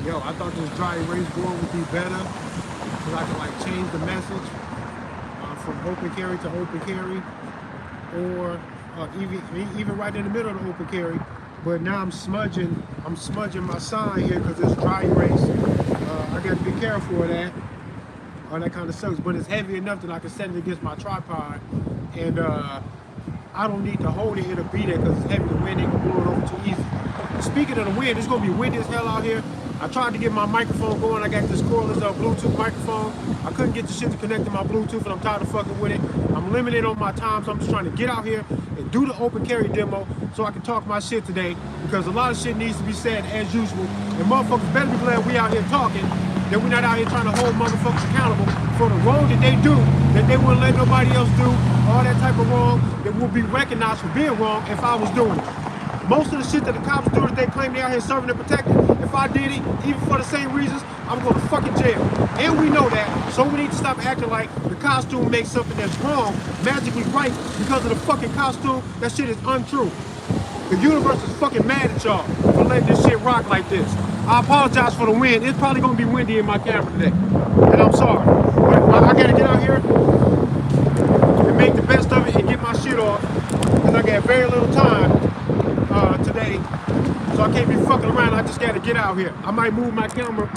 Yo, I thought this dry erase board would be better because I could like change the message from open carry to open carry, or even right in the middle of the open carry. But now I'm smudging my sign here because it's dry erase. I got to be careful of that. That kind of sucks. But it's heavy enough that I can set it against my tripod, and I don't need to hold it. It'll be there because it's heavy. The wind ain't gonna blow it over too easy. Speaking of the wind, it's gonna be windy as hell out here. I tried to get my microphone going. I got this cordless Bluetooth microphone. I couldn't get the shit to connect to my Bluetooth, and I'm tired of fucking with it. I'm limited on my time, so I'm just trying to get out here and do the open carry demo so I can talk my shit today, because a lot of shit needs to be said as usual. And motherfuckers better be glad we out here talking, that we're not out here trying to hold motherfuckers accountable for the wrong that they do, that they wouldn't let nobody else do, all that type of wrong that will be recognized for being wrong if I was doing it. Most of the shit that the cops do that they claim they out here serving and protecting, if I did it, even for the same reasons, I'm going to fucking jail. And we know that, so we need to stop acting like the costume makes something that's wrong magically right because of the fucking costume. That shit is untrue. The universe is fucking mad at y'all for letting this shit rock like this. I apologize for the wind. It's probably gonna be windy in my camera today, and I'm sorry. But I gotta get out here and make the best of it and get my shit off, because I got very little time today, so I can't be fucking around. I just gotta get out here. I might move my camera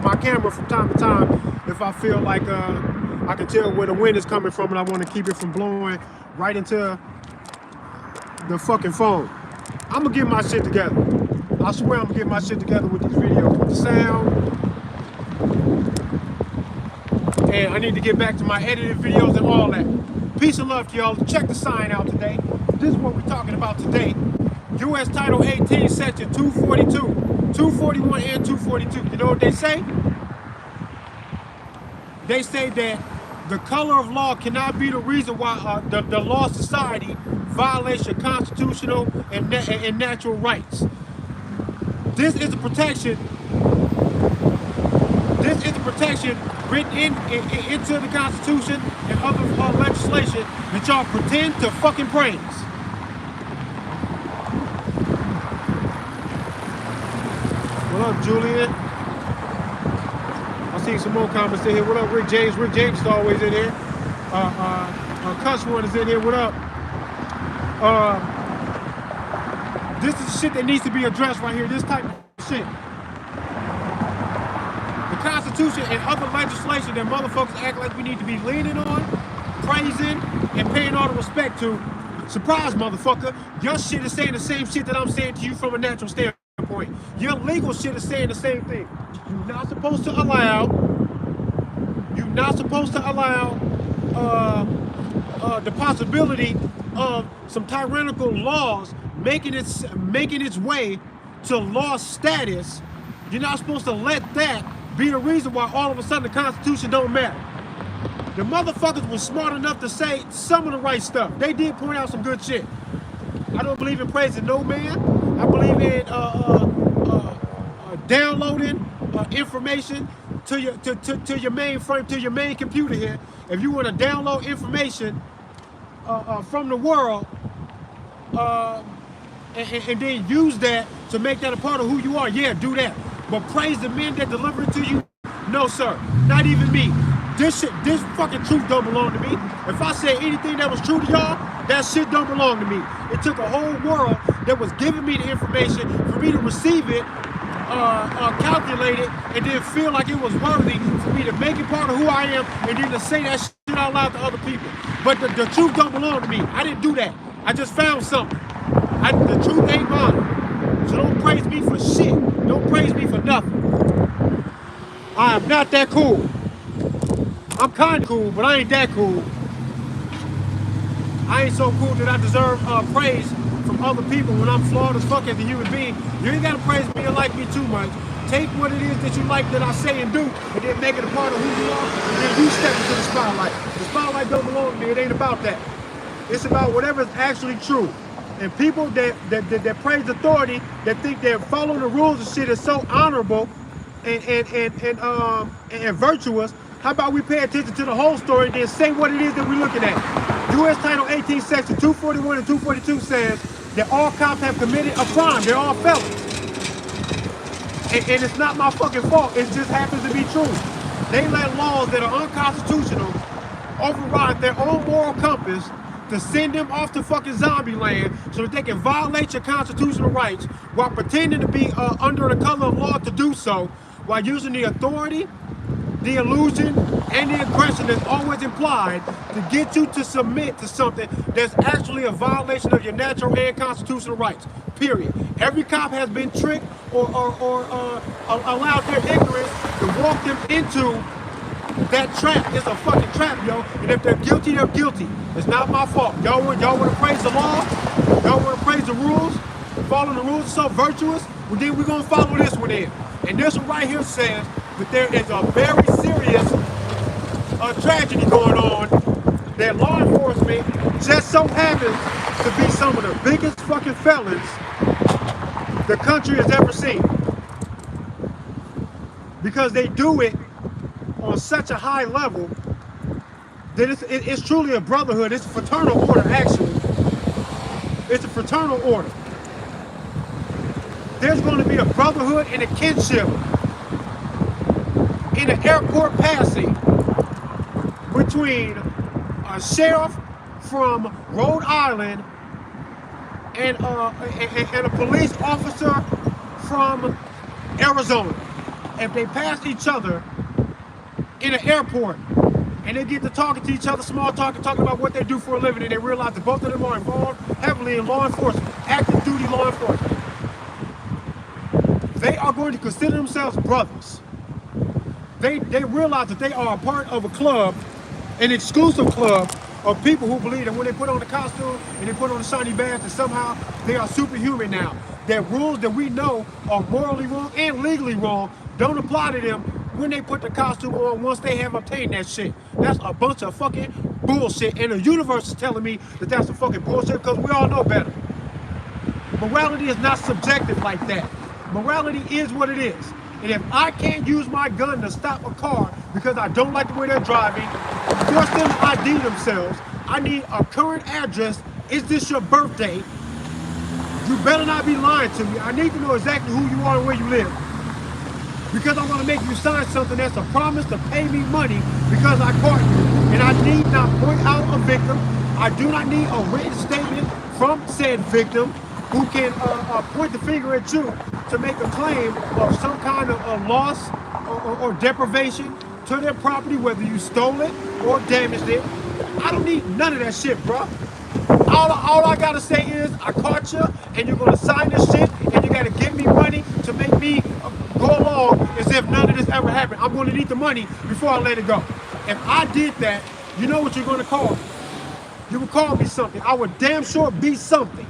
from time to time if I feel like I can tell where the wind is coming from, and I want to keep it from blowing right into the fucking phone. I'm gonna get my shit together. I swear I'm gonna get my shit together with these videos, with the sound. And I need to get back to my edited videos and all that. Peace and love to y'all. Check the sign out today. This is what we're talking about today. U.S. Title 18, Section 242, 241, and 242. You know what they say? They say that the color of law cannot be the reason why the law society violates your constitutional and natural rights. This is a protection. This is a protection written into the Constitution and other legislation that y'all pretend to fucking praise. What up, Julian? I see some more comments in here. What up, Rick James? Rick James is always in here. Cuss One is in here. What up? This is shit that needs to be addressed right here. This type of shit. The Constitution and other legislation that motherfuckers act like we need to be leaning on, praising, and paying all the respect to. Surprise, motherfucker. Your shit is saying the same shit that I'm saying to you from a natural standpoint. Your legal shit is saying the same thing. You're not supposed to allow the possibility of some tyrannical laws making its way to law status. You're not supposed to let that be the reason why all of a sudden the Constitution don't matter. The motherfuckers were smart enough to say some of the right stuff. They did point out some good shit. I don't believe in praising no man. I believe in downloading information to your mainframe, to your main computer here. If you want to download information from the world, and then use that to make that a part of who you are, yeah, do that. But praise the men that deliver it to you? No, sir. Not even me. This fucking truth don't belong to me. If I said anything that was true to y'all, that shit don't belong to me. It took a whole world that was giving me the information for me to receive it, calculate it, and then feel like it was worthy for me to make it part of who I am, and then to say that shit out loud to other people. But the truth don't belong to me. I didn't do that. I just found something. The truth ain't mine. So don't praise me for shit. Don't praise me for nothing. I am not that cool. I'm kind of cool, but I ain't that cool. I ain't so cool that I deserve praise from other people when I'm flawed as fuck as a human being. You ain't gotta praise me or like me too much. Take what it is that you like that I say and do, and then make it a part of who you are, and then you step into the spotlight. The spotlight don't belong to me. It ain't about that. It's about whatever is actually true. And people that praise authority, that think they're following the rules and shit is so honorable and virtuous. How about we pay attention to the whole story and then say what it is that we're looking at? U.S. Title 18, Section 241 and 242 says that all cops have committed a crime. They're all felons. and it's not my fucking fault. It just happens to be true. They let laws that are unconstitutional override their own moral compass to send them off to fucking zombie land so that they can violate your constitutional rights while pretending to be under the color of law to do so, while using the authority, the illusion, and the aggression that's always implied to get you to submit to something that's actually a violation of your natural and constitutional rights. Period. Every cop has been tricked or allowed their ignorance to walk them into that trap. It's a fucking trap, yo. And if they're guilty, they're guilty. It's not my fault. Y'all want to praise the law? Y'all want to praise the rules? Following the rules is so virtuous? Well, then we're going to follow this one in. And this one right here says that there is a very serious tragedy going on that law enforcement just so happens to be some of the biggest fucking felons the country has ever seen. Because they do it on such a high level that it's truly a brotherhood. It's a fraternal order, actually. It's a fraternal order. There's going to be a brotherhood and a kinship in an airport passing between a sheriff from Rhode Island and a police officer from Arizona. If they pass each other in an airport and they get to talking to each other, small talk, and talking about what they do for a living, and they realize that both of them are involved heavily in law enforcement, active duty law enforcement, they are going to consider themselves brothers. They realize that they are a part of a club, an exclusive club of people who believe that when they put on the costume and they put on the shiny badge, that somehow they are superhuman now. That rules that we know are morally wrong and legally wrong don't apply to them when they put the costume on once they have obtained that shit. That's a bunch of fucking bullshit, and the universe is telling me that that's a fucking bullshit because we all know better. Morality is not subjective like that. Morality is what it is. And if I can't use my gun to stop a car because I don't like the way they're driving, force them to ID themselves, I need a current address. Is this your birthday? You better not be lying to me. I need to know exactly who you are and where you live. Because I want to make you sign something that's a promise to pay me money because I caught you. And I need not point out a victim. I do not need a written statement from said victim who can point the finger at you to make a claim of some kind of a loss or deprivation to their property, whether you stole it or damaged it. I don't need none of that shit, bro. All I gotta say is I caught you, and you're gonna sign this shit, and you gotta give me money to make me go along as if none of this ever happened. I'm gonna need the money before I let it go. If I did that, you know what you're gonna call me. You would call me something. I would damn sure be something.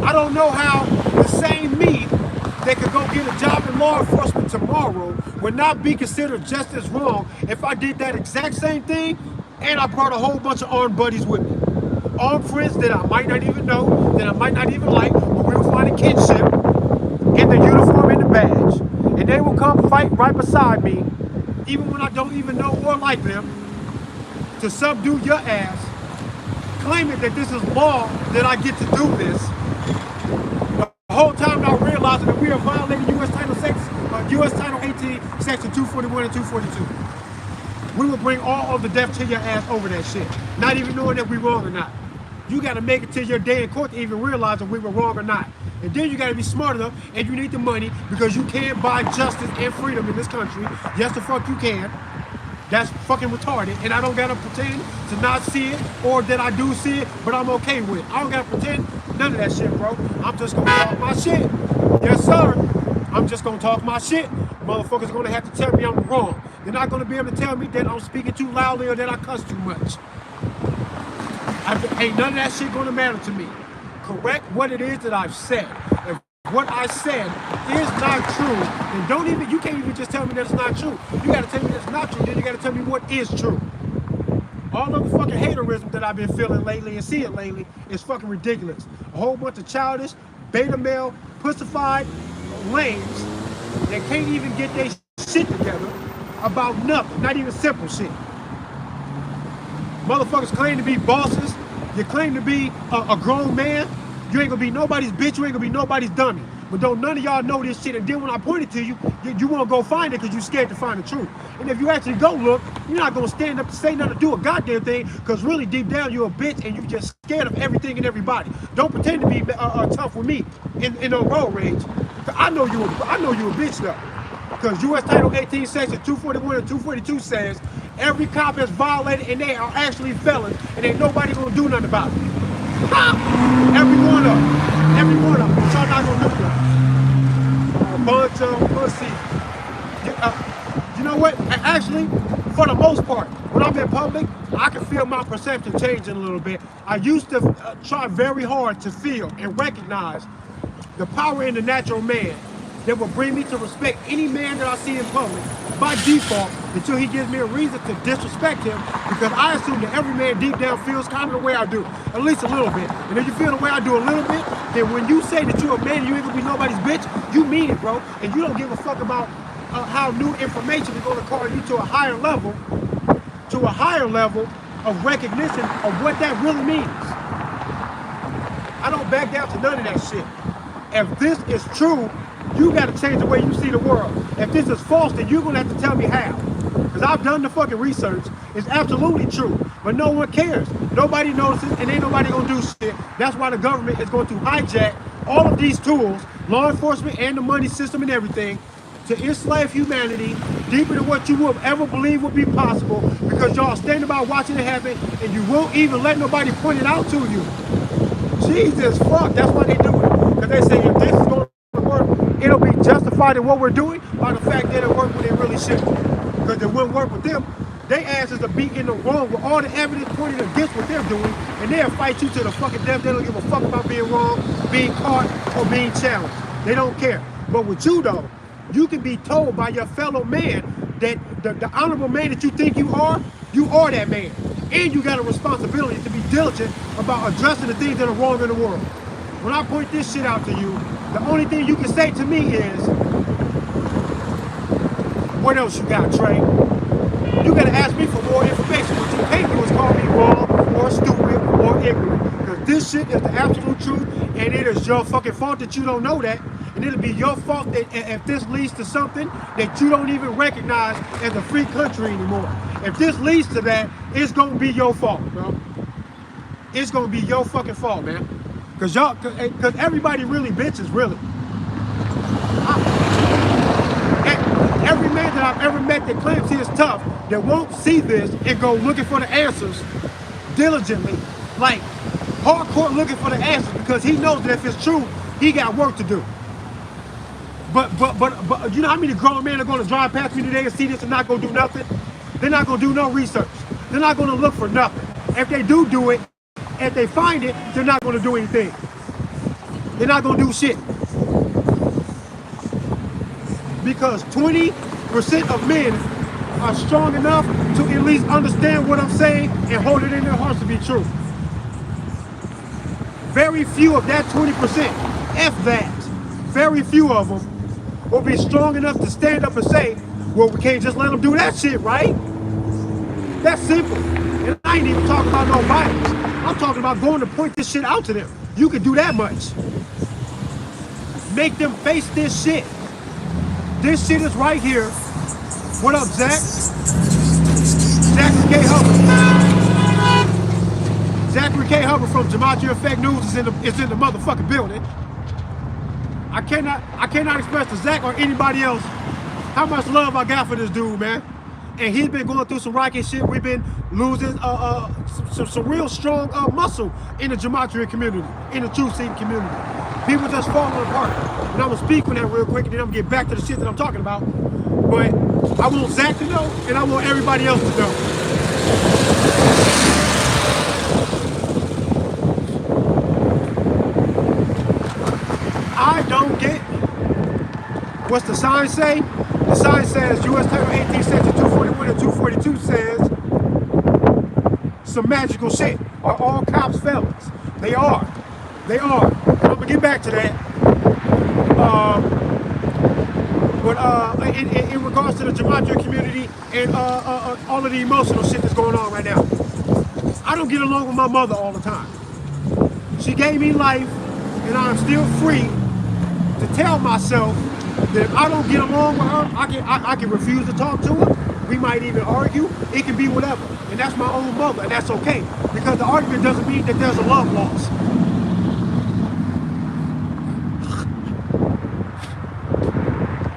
I don't know how the same me that could go get a job in law enforcement tomorrow would not be considered just as wrong if I did that exact same thing and I brought a whole bunch of armed buddies with me. Armed friends that I might not even know, that I might not even like, but we will find a kinship in the uniform and the badge. And they will come fight right beside me, even when I don't even know or like them, to subdue your ass, claiming that this is law, that I get to do this. The whole time now realizing that we are violating U.S. Title 18, Section 241 and 242. We will bring all of the death to your ass over that shit, not even knowing that we're wrong or not. You got to make it to your day in court to even realize if we were wrong or not. And then you got to be smart enough, and you need the money because you can't buy justice and freedom in this country. Yes, the fuck you can. That's fucking retarded, and I don't gotta pretend to not see it or that I do see it, but I'm okay with it. I don't gotta pretend none of that shit, bro. I'm just gonna talk my shit. Yes, sir. I'm just gonna talk my shit. Motherfuckers are gonna have to tell me I'm wrong. They're not gonna be able to tell me that I'm speaking too loudly or that I cuss too much. Ain't none of that shit gonna matter to me. Correct what it is that I've said. If what I said is not true, then you can't even just tell me that it's not true. You gotta tell me that it's not true, then you gotta tell me what is true. All of the fucking haterism that I've been feeling lately and seeing lately is fucking ridiculous. A whole bunch of childish, beta male, pussified lames that can't even get their shit together about nothing, not even simple shit. Motherfuckers claim to be bosses. You claim to be a grown man. You ain't gonna be nobody's bitch. You ain't gonna be nobody's dummy. But don't none of y'all know this shit. And then when I point it to you, you won't go find it because you're scared to find the truth. And if you actually go look, you're not going to stand up to say nothing to do a goddamn thing because really deep down you're a bitch and you just scared of everything and everybody. Don't pretend to be tough with me in a road rage. I know you a bitch though. Because U.S. Title 18 Section 241 and 242 says every cop is violated and they are actually felons and ain't nobody going to do nothing about it. Every one of them. Every one of them. But y'all not gonna do that. A bunch of pussy. You know what? Actually, for the most part, when I'm in public, I can feel my perception changing a little bit. I used to try very hard to feel and recognize the power in the natural man that will bring me to respect any man that I see in public by default until he gives me a reason to disrespect him, because I assume that every man deep down feels kind of the way I do, at least a little bit. And if you feel the way I do a little bit, then when you say that you're a man and you ain't gonna be nobody's bitch, you mean it, bro. And you don't give a fuck about how new information is gonna call you to a higher level of recognition of what that really means. I don't back down to none of that shit. If this is true, you got to change the way you see the world. If this is false, then you're going to have to tell me how. Because I've done the fucking research. It's absolutely true. But no one cares. Nobody notices, and ain't nobody going to do shit. That's why the government is going to hijack all of these tools, law enforcement and the money system and everything, to enslave humanity deeper than what you would ever believe would be possible, because y'all standing by watching it happen, and you won't even let nobody point it out to you. Jesus fuck, that's why they do it. Because they say if this is going to work, it'll be justified in what we're doing by the fact that it worked when it really shouldn't. Because it wouldn't work with them. They asses to be in the wrong with all the evidence pointed against what they're doing, and they'll fight you to the fucking death. They don't give a fuck about being wrong, being caught, or being challenged. They don't care. But with you though, you can be told by your fellow man that the honorable man that you think you are that man. And you got a responsibility to be diligent about addressing the things that are wrong in the world. When I point this shit out to you, the only thing you can say to me is, what else you got, Trey? You gotta ask me for more information. What you can't do is call me wrong or stupid or ignorant. Because this shit is the absolute truth, and it is your fucking fault that you don't know that. And it'll be your fault that if this leads to something that you don't even recognize as a free country anymore. If this leads to that, it's gonna be your fault, bro. It's gonna be your fucking fault, man. Cause everybody really bitches, really. Every man that I've ever met that claims he is tough, that won't see this and go looking for the answers diligently, like hardcore looking for the answers, because he knows that if it's true, he got work to do. But you know how many grown men are gonna drive past me today and see this and not gonna do nothing? They're not gonna do no research. They're not gonna look for nothing. If they do it, if they find it, they're not gonna do anything. They're not gonna do shit. Because 20% of men are strong enough to at least understand what I'm saying and hold it in their hearts to be true. Very few of that 20%, F that, very few of them will be strong enough to stand up and say, well, we can't just let them do that shit, right? That's simple. And I ain't even talking about no violence. I'm talking about going to point this shit out to them. You can do that much. Make them face this shit. This shit is right here. What up, Zach? Zachary K. Hubbard. Zachary K. Hubbard from Gematria Effect News is in the motherfucking building. I cannot express to Zach or anybody else how much love I got for this dude, man. And he's been going through some rocky shit. We've been losing some real strong muscle in the Gematria community, in the truth seeking community. People just falling apart. And I'm gonna speak on that real quick, and then I'm gonna get back to the shit that I'm talking about. But I want Zach to know, and I want everybody else to know. I don't get what's the sign say? The sign says U.S. Title 18 Section 241 and 242 says some magical shit. Are all cops felons? They are. They are. I'm gonna get back to that. But in regards to the Gematria community and all of the emotional shit that's going on right now, I don't get along with my mother all the time. She gave me life, and I'm still free to tell myself that if I don't get along with her, I can refuse to talk to her. We might even argue. It can be whatever. And that's my own mother, and that's okay. Because the argument doesn't mean that there's a love loss.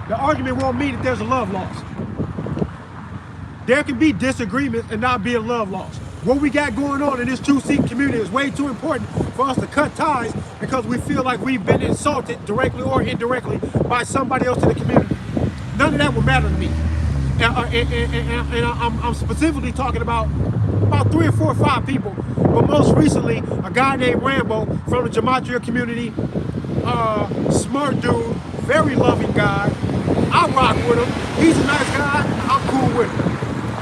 The argument won't mean that there's a love loss. There can be disagreements and not be a love loss. What we got going on in this two-seat community is way too important for us to cut ties because we feel like we've been insulted directly or indirectly by somebody else in the community. None of that will matter to me. And I'm specifically talking about 3 or 4 or 5 people, but most recently, a guy named Rambo from the Gematria community, smart dude, very loving guy. I rock with him. He's a nice guy. I'm cool with him.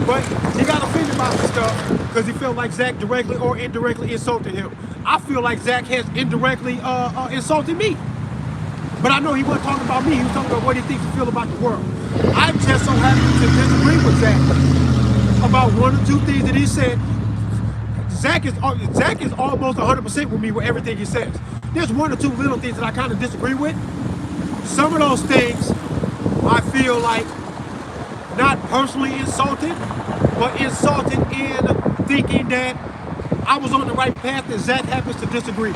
But he got offended by some stuff because he felt like Zach directly or indirectly insulted him. I feel like Zach has indirectly insulted me. But I know he wasn't talking about me. He was talking about what he thinks and feels about the world. I just so happen to disagree with Zach about 1 or 2 things that he said. Zach is almost 100% with me with everything he says. There's 1 or 2 little things that I kind of disagree with. Some of those things I feel like not personally insulted, but insulted in thinking that I was on the right path and Zach happens to disagree.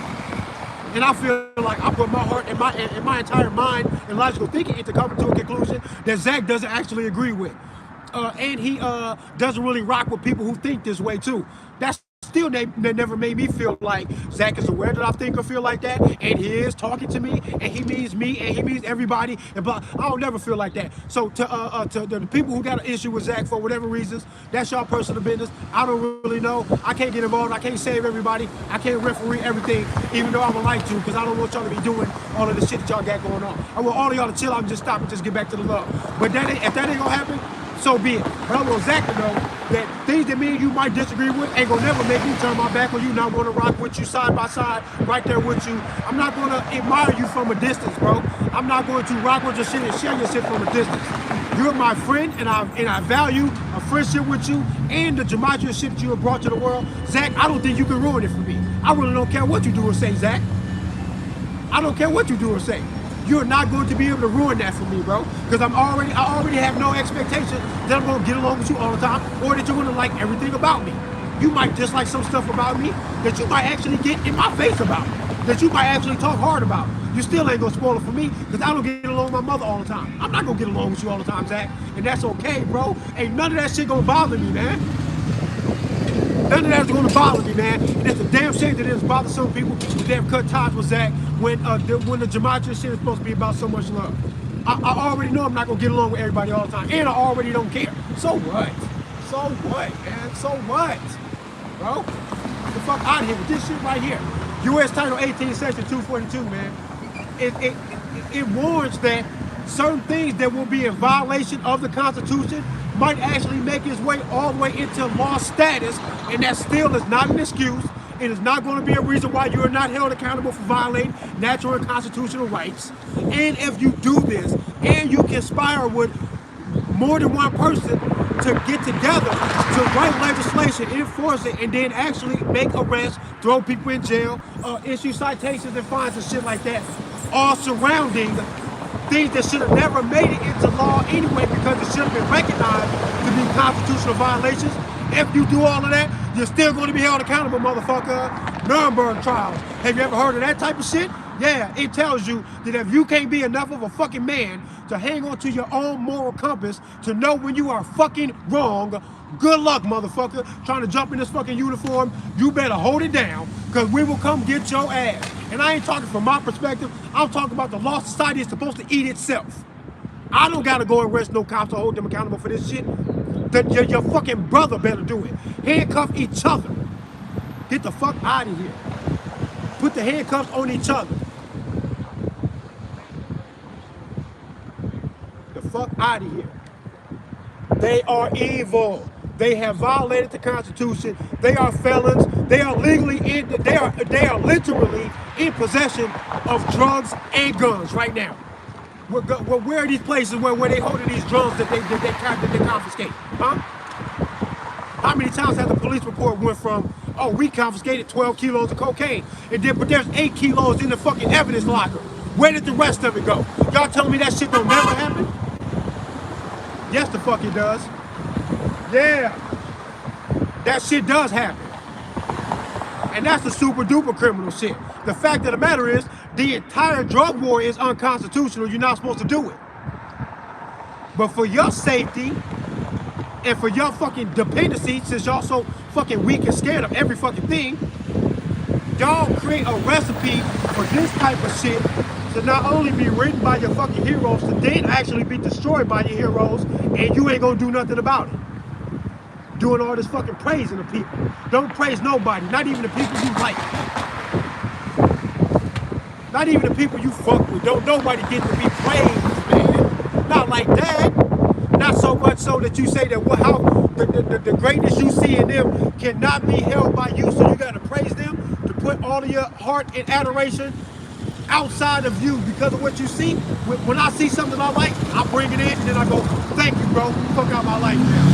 And I feel like I put my heart and my entire mind and logical thinking into coming to a conclusion that Zach doesn't actually agree with. And he doesn't really rock with people who think this way too. That's still that never made me feel like Zach is aware that I think or feel like that, and he is talking to me, and he means me, and he means everybody, and blah. I don't never feel like that. So to the people who got an issue with Zach for whatever reasons, that's y'all personal business. I don't really know. I can't get involved. I can't save everybody. I can't referee everything, even though I would like to, because I don't want y'all to be doing all of the shit that y'all got going on. I want all of y'all to chill out and just stop and just get back to the love. But if that ain't gonna happen, so be it. But I want Zach to know that things that me and you might disagree with ain't gonna never make me turn my back on you, not gonna rock with you side by side, right there with you. I'm not gonna admire you from a distance, bro. I'm not going to rock with your shit and share your shit from a distance. You're my friend, and I value a friendship with you and the Gematria shit that you have brought to the world. Zach, I don't think you can ruin it for me. I really don't care what you do or say, Zach. I don't care what you do or say. You're not going to be able to ruin that for me, bro. Because I already have no expectation that I'm going to get along with you all the time, or that you're going to like everything about me. You might dislike some stuff about me that you might actually get in my face about, that you might actually talk hard about. You still ain't going to spoil it for me because I don't get along with my mother all the time. I'm not going to get along with you all the time, Zach. And that's okay, bro. Ain't none of that shit going to bother me, man. None of that's going to bother me, man. And it's a damn shame that it's bothered some people that they have cut ties with Zach when the Gematria shit is supposed to be about so much love. I already know I'm not going to get along with everybody all the time. And I already don't care. So what? So what, man? So what? Bro? Get the fuck out of here with this shit right here. U.S. Title 18, Section 242, man. It warns that certain things that will be in violation of the Constitution might actually make its way all the way into law status, and that still is not an excuse. It is not going to be a reason why you are not held accountable for violating natural and constitutional rights. And if you do this, and you conspire with more than one person to get together to write legislation, enforce it, and then actually make arrests, throw people in jail, issue citations and fines and shit like that, all surrounding things that should have never made it into law anyway because it should have been recognized to be constitutional violations. If you do all of that, you're still going to be held accountable, motherfucker. Nuremberg trials. Have you ever heard of that type of shit? Yeah, it tells you that if you can't be enough of a fucking man to hang on to your own moral compass to know when you are fucking wrong, good luck, motherfucker. Trying to jump in this fucking uniform, you better hold it down, because we will come get your ass. And I ain't talking from my perspective. I'm talking about the law society is supposed to eat itself. I don't gotta go arrest no cops to hold them accountable for this shit. Your fucking brother better do it. Handcuff each other. Get the fuck out of here. Put the handcuffs on each other. The fuck out of here. They are evil. They have violated the Constitution. They are felons. They are legally in. They are literally in possession of drugs and guns right now. Where are these places where they holding these drugs that they confiscate? Huh? How many times has the police report went from, oh, we confiscated 12 kilos of cocaine, but there's 8 kilos in the fucking evidence locker? Where did the rest of it go? Y'all telling me that shit don't never happen? Yes, the fuck it does. Yeah, that shit does happen. And that's the super duper criminal shit. The fact of the matter is, the entire drug war is unconstitutional. You're not supposed to do it. But for your safety and for your fucking dependency, since y'all so fucking weak and scared of every fucking thing, y'all create a recipe for this type of shit to not only be written by your fucking heroes, to then actually be destroyed by your heroes, and you ain't gonna do nothing about it. Doing all this fucking praising of people. Don't praise nobody, not even the people you like. Not even the people you fuck with. Don't nobody get to be praised, man. Not like that. Not so much so that you say that how the greatness you see in them cannot be held by you, so you gotta praise them to put all of your heart and adoration outside of you because of what you see. When I see something I like, I bring it in and then I go, thank you, bro. Fuck out my life now.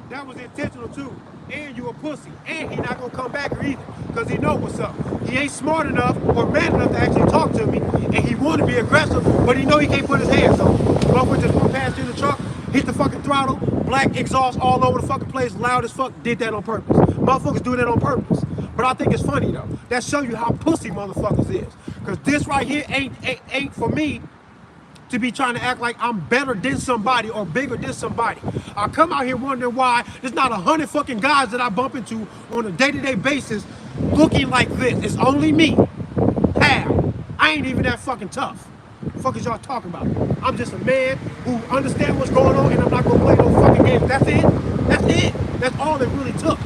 That was intentional too. And you a pussy. And he not gonna come back either. Because he know what's up. He ain't smart enough or man enough to actually talk to me. And he want to be aggressive, but he know he can't put his hands on. Motherfucker just went past in the truck, hit the fucking throttle, black exhaust all over the fucking place, loud as fuck, did that on purpose. Motherfuckers do that on purpose. But I think it's funny though. That show you how pussy motherfuckers is. Because this right here ain't for me to be trying to act like I'm better than somebody or bigger than somebody. I come out here wondering why there's not 100 fucking guys that I bump into on a day-to-day basis looking like this. It's only me. How? I ain't even that fucking tough. What the fuck is y'all talking about? I'm just a man who understands what's going on and I'm not gonna play no fucking games. That's it. That's it. That's all it really took.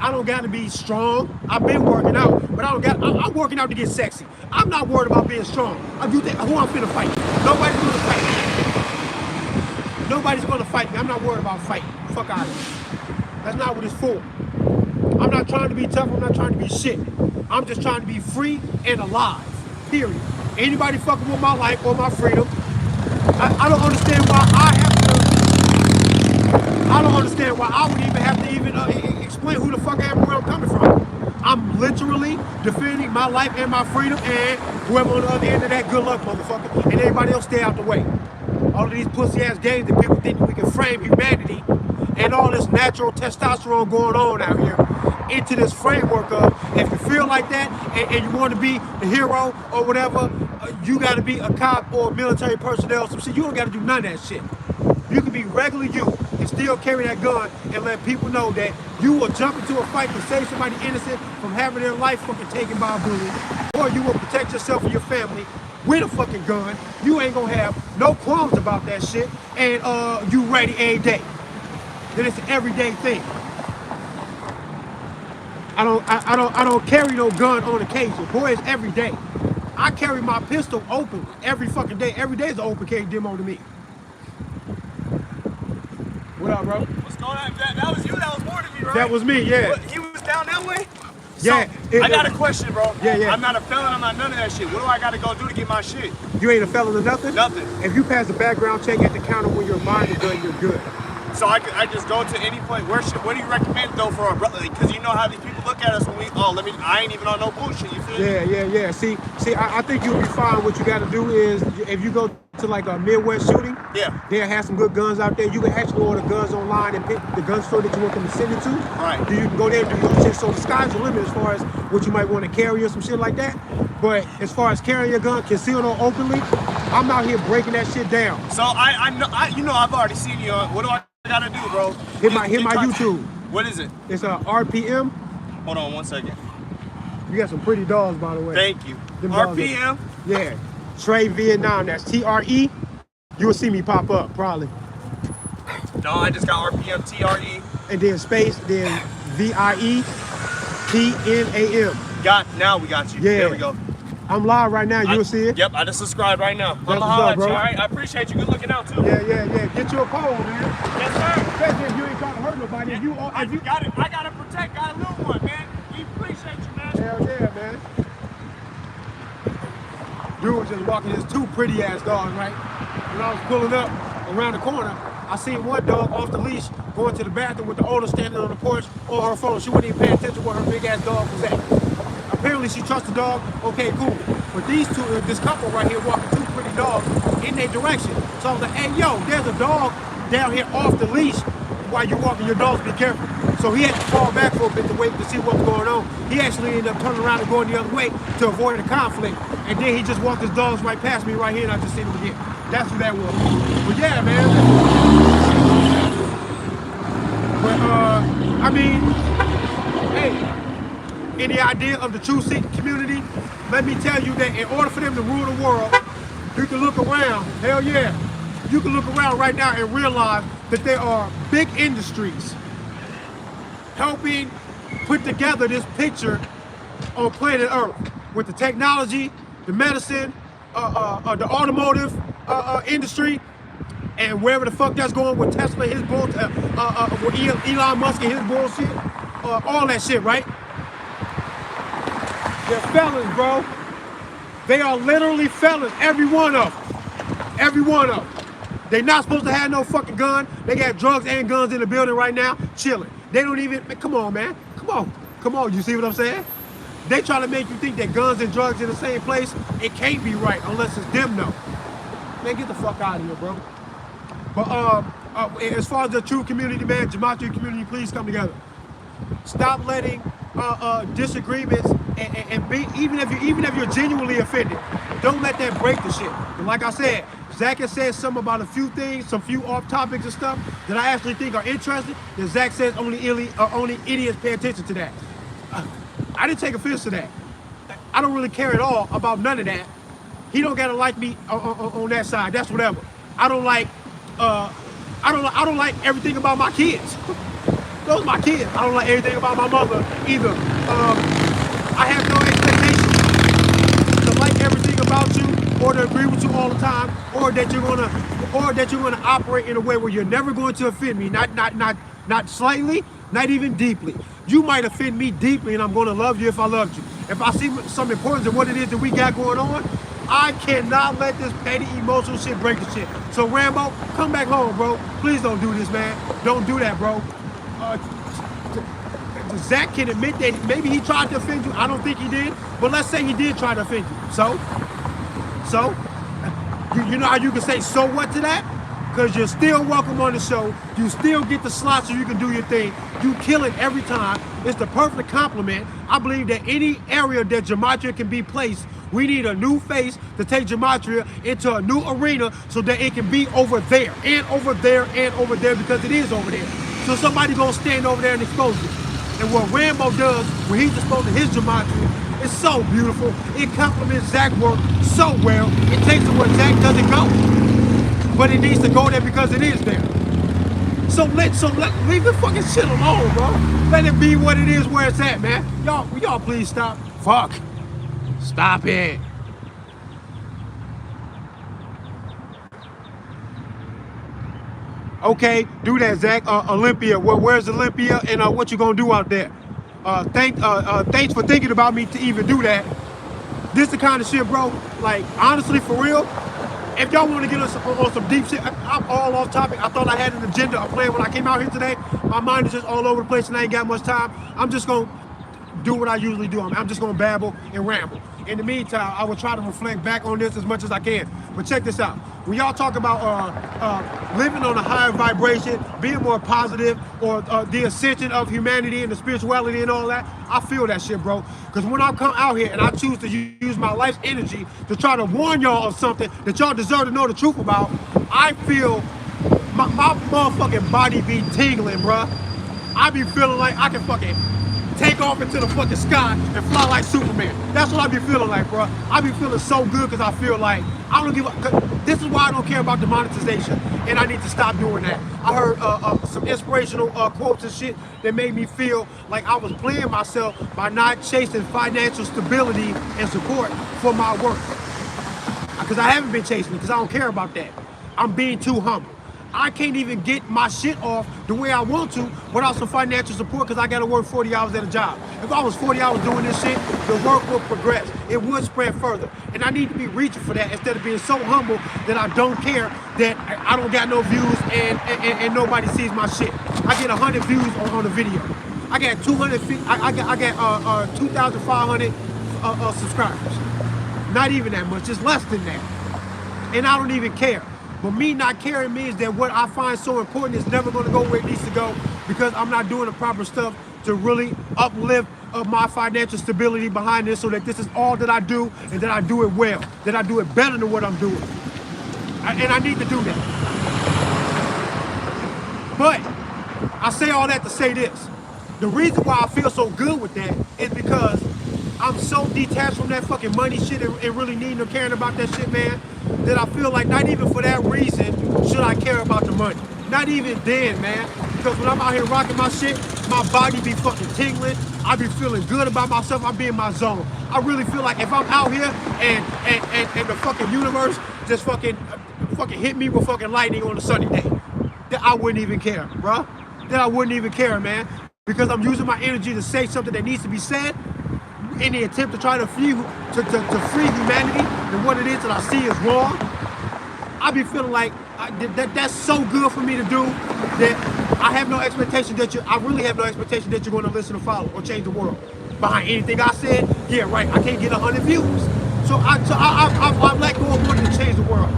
I don't gotta be strong. I've been working out, but I'm working out to get sexy. I'm not worried about being strong. Who I'm finna fight? Nobody's gonna fight me. Nobody's gonna fight me. I'm not worried about fighting. Fuck out of here. That's not what it's for. I'm not trying to be tough. I'm not trying to be shit. I'm just trying to be free and alive. Period. Anybody fucking with my life or my freedom, I don't understand why I don't understand why I would even have to explain who the fuck I am and where I'm coming from. I'm literally defending my life and my freedom, and whoever on the other end of that, good luck, motherfucker. And everybody else stay out the way. All of these pussy ass games that people think we can frame humanity and all this natural testosterone going on out here into this framework of, if you feel like that and you want to be the hero or whatever, you got to be a cop or military personnel, some shit. You don't got to do none of that shit. You can be regular you and still carry that gun and let people know that you will jump into a fight to save somebody innocent from having their life fucking taken by a bully, or you will protect yourself and your family with a fucking gun. You ain't gonna have no qualms about that shit, and you ready every day. Then it's an everyday thing. I don't carry no gun on occasion. Boy, it's every day. I carry my pistol open every fucking day. Every day is an open carry demo to me. What up, bro? What's going on? That was you that was warning me, right? That was me, yeah. What, he was down that way? Yeah. So, I got a question, bro. Yeah. I'm not a felon, I'm not none of that shit. What do I gotta go do to get my shit? You ain't a felon or nothing? Nothing. If you pass the background check at the counter when your mind is good, you're good. So I just go to any place. What do you recommend though for a brother? Because you know how these people look at us when I ain't even on no bullshit, you feel me? Yeah. See, I think you'll be fine. What you gotta do is, if you go to like a Midwest shooting, Yeah. they'll have some good guns out there. You can actually order guns online and pick the gun store that you want them to send it to. Right. You can go there and do your shit. So the sky's the limit as far as what you might want to carry or some shit like that. But as far as carrying your gun, concealed or openly, I'm out here breaking that shit down. So I know, I've already seen you on. What do I gotta do, bro? Hit my YouTube. What is it? It's a RPM. Hold on 1 second. You got some pretty dogs, by the way. Thank you. Them dogs RPM. Yeah. Trey Vietnam. That's TRE. You will see me pop up probably. No, I just got RPM TRE. And then space, then VIEPNAM. Now we got you. Yeah. There we go. I'm live right now. You will see it. Yep, I just subscribed right now. That's what's up, bro. All right, I appreciate you. Good looking out too. Yeah. Get you a pole, man. Yes, sir. Especially if you ain't trying to hurt nobody. If you got it. I gotta protect. Got a little one, man. We appreciate you, man. Hell yeah, man. Dude was just walking his two pretty ass dogs, right? When I was pulling up around the corner, I seen one dog off the leash going to the bathroom with the owner standing on the porch on her phone. She wouldn't even pay attention where her big ass dog was at. Apparently she trusts the dog. Okay, cool. But these two, this couple right here walking two pretty dogs in their direction. So I was like, hey, yo, there's a dog down here off the leash. While you're walking your dogs, be careful. So he had to fall back for a bit to wait to see what's going on. He actually ended up turning around and going the other way to avoid the conflict. And then he just walked his dogs right past me right here, and I just seen him again. That's what that was. But yeah, man. But I mean, hey, any idea of the truth seeking community? Let me tell you that in order for them to rule the world, you can look around. Hell yeah. You can look around right now and realize that there are big industries helping put together this picture on planet Earth with the technology, the medicine, the automotive industry, and wherever the fuck that's going with Tesla, his bull, with Elon Musk and his bullshit, all that shit, right? They're felons, bro. They are literally felons, every one of them. Every one of them. They're not supposed to have no fucking gun. They got drugs and guns in the building right now, chilling. They don't even, come on, man. Come on, you see what I'm saying? They try to make you think that guns and drugs in the same place. It can't be right unless it's them, though. Man, get the fuck out of here, bro. But as far as the true community, man, Gematria community, please come together. Stop letting disagreements and be, even if you're genuinely offended, don't let that break the shit. And like I said, Zach has said something about a few things, some few off topics and stuff that I actually think are interesting. That Zach says only idiots pay attention to that. I didn't take offense to that. I don't really care at all about none of that. He don't gotta like me on that side. That's whatever. I don't like everything about my kids. Those are my kids. I don't like everything about my mother either. I have no expectation to like everything about you or to agree with you all the time, or that you're gonna operate in a way where you're never going to offend me. Not slightly, not even deeply. You might offend me deeply, and I'm gonna love you if I loved you. If I see some importance in what it is that we got going on, I cannot let this petty emotional shit break the shit. So Rambo, come back home, bro. Please don't do this, man. Don't do that, bro. Zach can admit that maybe he tried to offend you. I don't think he did, but let's say he did try to offend you. So, you know how you can say so what to that? Because you're still welcome on the show. You still get the slot so you can do your thing. You kill it every time. It's the perfect compliment. I believe that any area that Gematria can be placed, we need a new face to take Gematria into a new arena so that it can be over there and over there and over there, because it is over there. So somebody gonna stand over there and expose it. And what Rambo does when he's exposing his Gematria, it's so beautiful. It complements Zach's work so well. It takes it where Zach doesn't go, but it needs to go there because it is there. So leave the fucking shit alone, bro. Let it be what it is, where it's at, man. Y'all please stop. Fuck. Stop it. Okay, do that, Zach. Olympia, where's Olympia, and what you gonna do out there? Thanks for thinking about me to even do that. This the kind of shit, bro. Like, honestly, for real, if y'all want to get us on some deep shit, I'm all off topic. I thought I had an agenda, a plan when I came out here today. My mind is just all over the place and I ain't got much time. I'm just gonna do what I usually do. I'm just gonna babble and ramble. In the meantime, I will try to reflect back on this as much as I can. But check this out. When y'all talk about living on a higher vibration, being more positive, or the ascension of humanity and the spirituality and all that, I feel that shit, bro. Because when I come out here and I choose to use my life's energy to try to warn y'all of something that y'all deserve to know the truth about, I feel my motherfucking body be tingling, bro. I be feeling like I can fucking take off into the fucking sky and fly like Superman. That's what I be feeling like, bro. I be feeling so good because I feel like I don't give a. This is why I don't care about the monetization, and I need to stop doing that. I heard some inspirational quotes and shit that made me feel like I was playing myself by not chasing financial stability and support for my work. Because I haven't been chasing it because I don't care about that. I'm being too humble. I can't even get my shit off the way I want to without some financial support because I got to work 40 hours at a job. If I was 40 hours doing this shit, the work would progress. It would spread further. And I need to be reaching for that instead of being so humble that I don't care that I don't got no views and nobody sees my shit. I get 100 views on a video. I got 2,500 subscribers. Not even that much, just less than that. And I don't even care. But me not caring means that what I find so important is never going to go where it needs to go because I'm not doing the proper stuff to really uplift my financial stability behind this so that this is all that I do and that I do it well, that I do it better than what I'm doing. And I need to do that. But I say all that to say this. The reason why I feel so good with that is because I'm so detached from that fucking money shit and really needing or caring about that shit, man, that I feel like not even for that reason should I care about the money. Not even then, man. Because when I'm out here rocking my shit, my body be fucking tingling. I be feeling good about myself. I be in my zone. I really feel like if I'm out here and the fucking universe just fucking hit me with fucking lightning on a sunny day, that I wouldn't even care, bruh. That I wouldn't even care, man. Because I'm using my energy to say something that needs to be said in the attempt to try to free humanity and what it is that I see is wrong. I be feeling like that's so good for me to do that I have no expectation that I really have no expectation that you're going to listen or follow or change the world. Behind anything I said, yeah, right, I can't get 100 views. So I let go of wanting to change the world.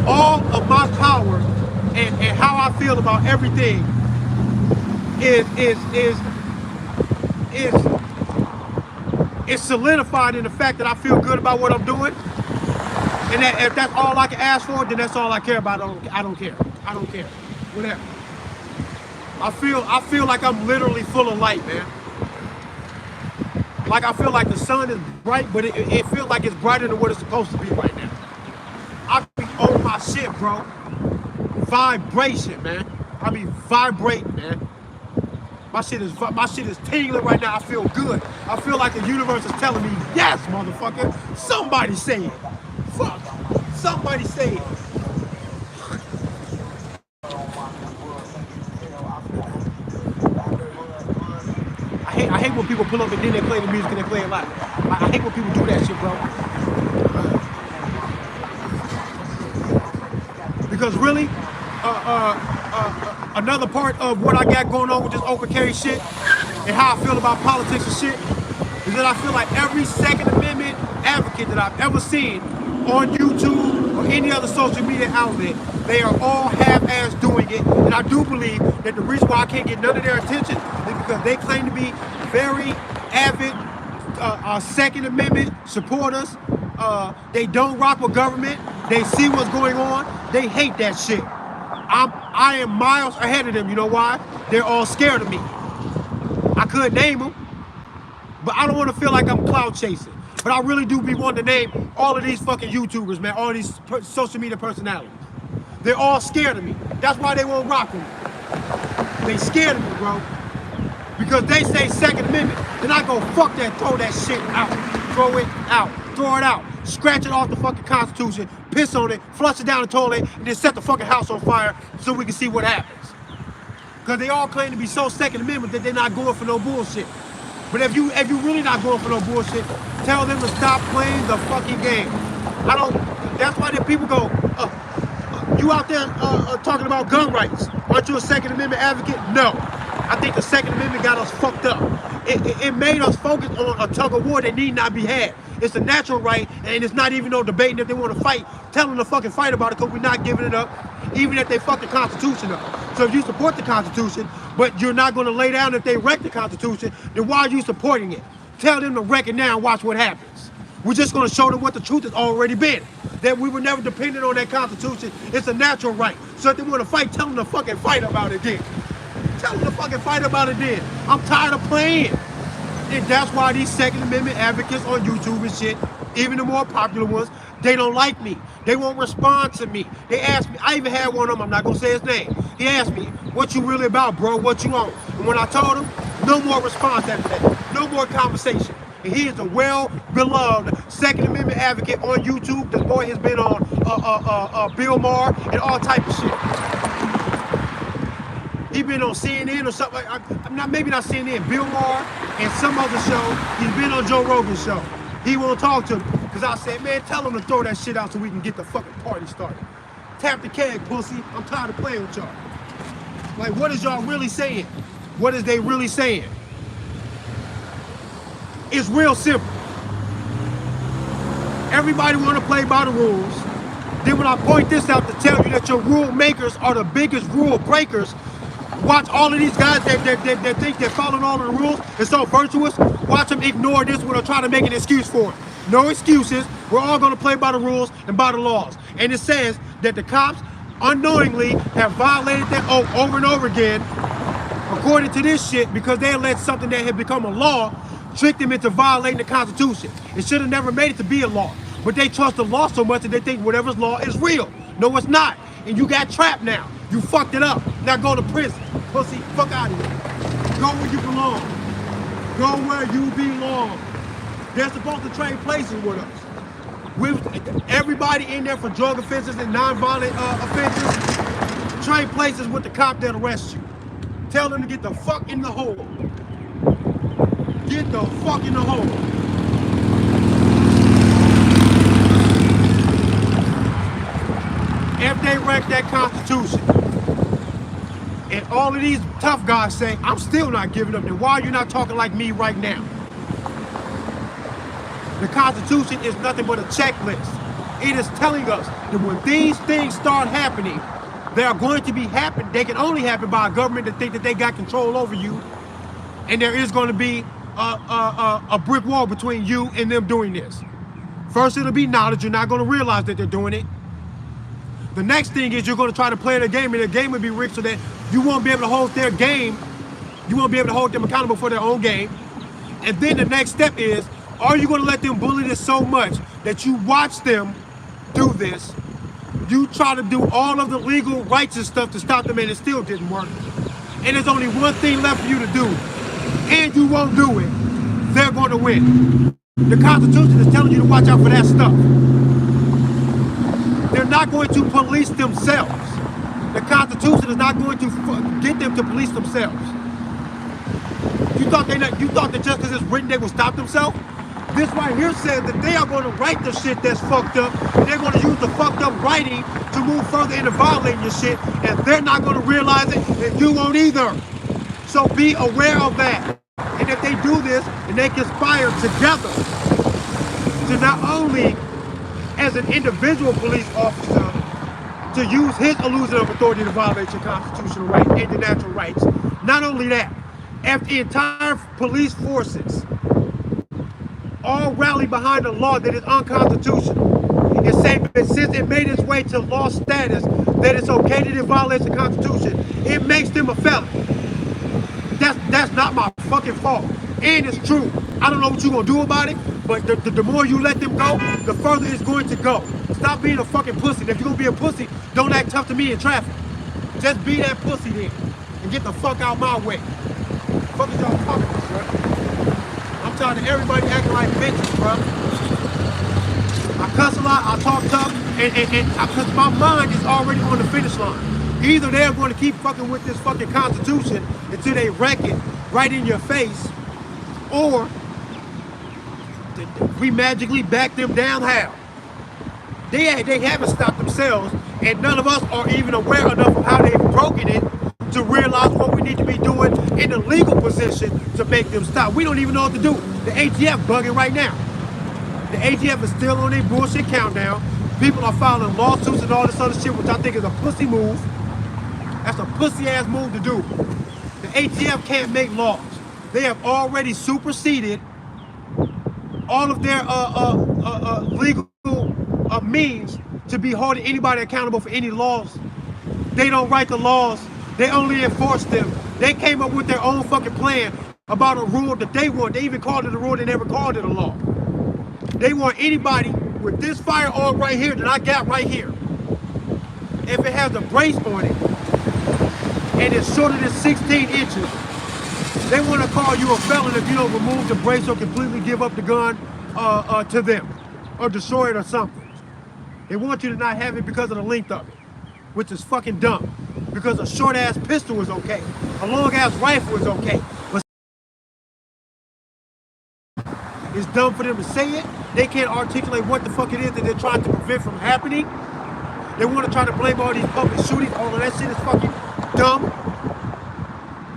All of my power and how I feel about everything is solidified in the fact that I feel good about what I'm doing. And that if that's all I can ask for, then that's all I care about. I don't care. I don't care. Whatever. I feel like I'm literally full of light, man. Like I feel like the sun is bright, but it feels like it's brighter than what it's supposed to be right now. I be on my shit, bro. Vibration, man. I be vibrating, man. My shit is tingling right now. I feel good. I feel like the universe is telling me, yes, motherfucker. Somebody say it. Fuck. Somebody say it. I hate when people pull up and then they play the music and they play it live. I hate when people do that shit, bro. Because really, another part of what I got going on with this open carry shit and how I feel about politics and shit is that I feel like every Second Amendment advocate that I've ever seen on YouTube or any other social media outlet, they are all half-ass doing it. And I do believe that the reason why I can't get none of their attention is because they claim to be very avid Second Amendment supporters. They don't rock with government. They see what's going on. They hate that shit. I am miles ahead of them. You know why? They're all scared of me. I could name them, but I don't want to feel like I'm cloud chasing. But I really do be wanting to name all of these fucking YouTubers, man, all these social media personalities. They're all scared of me. That's why they won't rock with me. They scared of me, bro. Because they say Second Amendment. Then I go, fuck that, throw that shit out. Throw it out. Throw it out. Scratch it off the fucking Constitution, piss on it, flush it down the toilet, and then set the fucking house on fire so we can see what happens. Because they all claim to be so Second Amendment that they're not going for no bullshit. But if you really not going for no bullshit, tell them to stop playing the fucking game. That's why the people go, you out there talking about gun rights. Aren't you a Second Amendment advocate? No. I think the Second Amendment got us fucked up. It made us focus on a tug of war that need not be had. It's a natural right, and it's not even no debating if they want to fight. Tell them to fucking fight about it because we're not giving it up, even if they fuck the Constitution up. So if you support the Constitution, but you're not going to lay down if they wreck the Constitution, then why are you supporting it? Tell them to wreck it now and watch what happens. We're just going to show them what the truth has already been. That we were never dependent on that Constitution. It's a natural right. So if they want to fight, tell them to fucking fight about it then. Tell them to fucking fight about it then. I'm tired of playing. And that's why these Second Amendment advocates on YouTube and shit, even the more popular ones, they don't like me. They won't respond to me. They asked me, I even had one of them, I'm not going to say his name. He asked me, what you really about, bro? What you on? And when I told him, no more response after that. No more conversation. And he is a well-beloved Second Amendment advocate on YouTube. This boy has been on Bill Maher and all type of shit. He been on CNN or something. I'm not, maybe not CNN, Bill Maher and some other show. He's been on Joe Rogan's show. He won't talk to me because I said, man, tell him to throw that shit out so we can get the fucking party started. Tap the keg, pussy. I'm tired of playing with y'all. Like, what is y'all really saying? What is they really saying? It's real simple. Everybody want to play by the rules. Then when I point this out to tell you that your rule makers are the biggest rule breakers, watch all of these guys that think they're following all of the rules and so virtuous, watch them ignore this when they're trying to make an excuse for it. No excuses. We're all going to play by the rules and by the laws. And it says that the cops unknowingly have violated that oath over and over again, according to this shit, because they let something that had become a law trick them into violating the Constitution. It should have never made it to be a law. But they trust the law so much that they think whatever's law is real. No, it's not. And you got trapped now. You fucked it up. Now go to prison. Pussy, fuck out of here. Go where you belong. Go where you belong. They're supposed to trade places with us. With everybody in there for drug offenses and nonviolent offenses, trade places with the cop that arrests you. Tell them to get the fuck in the hole. Get the fuck in the hole. If they wreck that Constitution, and all of these tough guys say, I'm still not giving up, then why are you not talking like me right now? The Constitution is nothing but a checklist. It is telling us that when these things start happening, they are going to be happening. They can only happen by a government that think that they got control over you, and there is going to be a brick wall between you and them doing this. First, it'll be knowledge. You're not going to realize that they're doing it. The next thing is you're going to try to play their game, and their game will be rigged so that you won't be able to hold their game. You won't be able to hold them accountable for their own game. And then the next step is, are you going to let them bully this so much that you watch them do this? You try to do all of the legal righteous stuff to stop them, and it still didn't work. And there's only one thing left for you to do, and you won't do it. They're going to win. The Constitution is telling you to watch out for that stuff. They're not going to police themselves. The Constitution is not going to get them to police themselves. You thought that just because it's written they will stop themselves? This right here says that they are going to write the shit that's fucked up, and they're going to use the fucked up writing to move further into violating your shit, and they're not going to realize it, and you won't either. So be aware of that. And if they do this, and they conspire together to not only as an individual police officer to use his illusion of authority to violate your constitutional right and your natural rights. Not only that, if the entire police forces all rally behind a law that is unconstitutional, and say that since it made its way to law status that it's okay that it violates the Constitution, it makes them a felon. That's not my fucking fault. And it's true. I don't know what you're gonna do about it, but the more you let them go, the further it's going to go. Stop being a fucking pussy. And if you're gonna be a pussy, don't act tough to me in traffic. Just be that pussy then, and get the fuck out my way. Fuck is y'all talking about, bro? I'm tired of everybody acting like bitches, bro. I cuss a lot, I talk tough, and because my mind is already on the finish line. Either they're going to keep fucking with this fucking Constitution until they wreck it right in your face, or we magically back them down how? They haven't stopped themselves, and none of us are even aware enough of how they've broken it to realize what we need to be doing in the legal position to make them stop. We don't even know what to do. The ATF bugging right now. The ATF is still on their bullshit countdown. People are filing lawsuits and all this other shit, which I think is a pussy move. That's a pussy ass move to do. The ATF can't make laws. They have already superseded all of their legal means to be holding anybody accountable for any laws. They don't write the laws. They only enforce them. They came up with their own fucking plan about a rule that they want. They even called it a rule. They never called it a law. They want anybody with this firearm right here that I got right here. If it has a brace on it and it's shorter than 16 inches, they want to call you a felon if you don't remove the brace or completely give up the gun to them or destroy it or something. They want you to not have it because of the length of it, which is fucking dumb. because a short ass pistol is okay, a long ass rifle is okay. But it's dumb for them to say it. They can't articulate what the fuck it is that they're trying to prevent from happening. They want to try to blame all these public shootings. All of that shit is fucking dumb.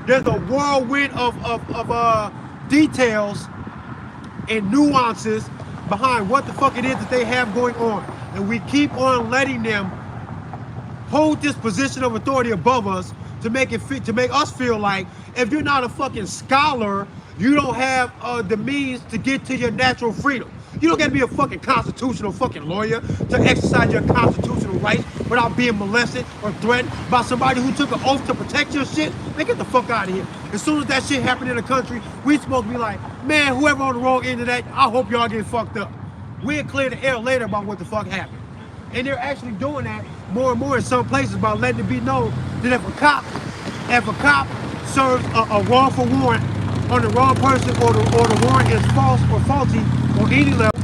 There's a whirlwind of details and nuances behind what the fuck it is that they have going on. And we keep on letting them hold this position of authority above us to make it fit, to make us feel like if you're not a fucking scholar, you don't have the means to get to your natural freedom. You don't got to be a fucking constitutional fucking lawyer to exercise your constitutional rights without being molested or threatened by somebody who took an oath to protect your shit. Man, get the fuck out of here. As soon as that shit happened in the country, we supposed to be like, man, whoever on the wrong end of that, I hope y'all get fucked up. We'll clear the air later about what the fuck happened. And they're actually doing that more and more in some places by letting it be known that if a cop serves a wrongful warrant on the wrong person, or the warrant is false or faulty on any level,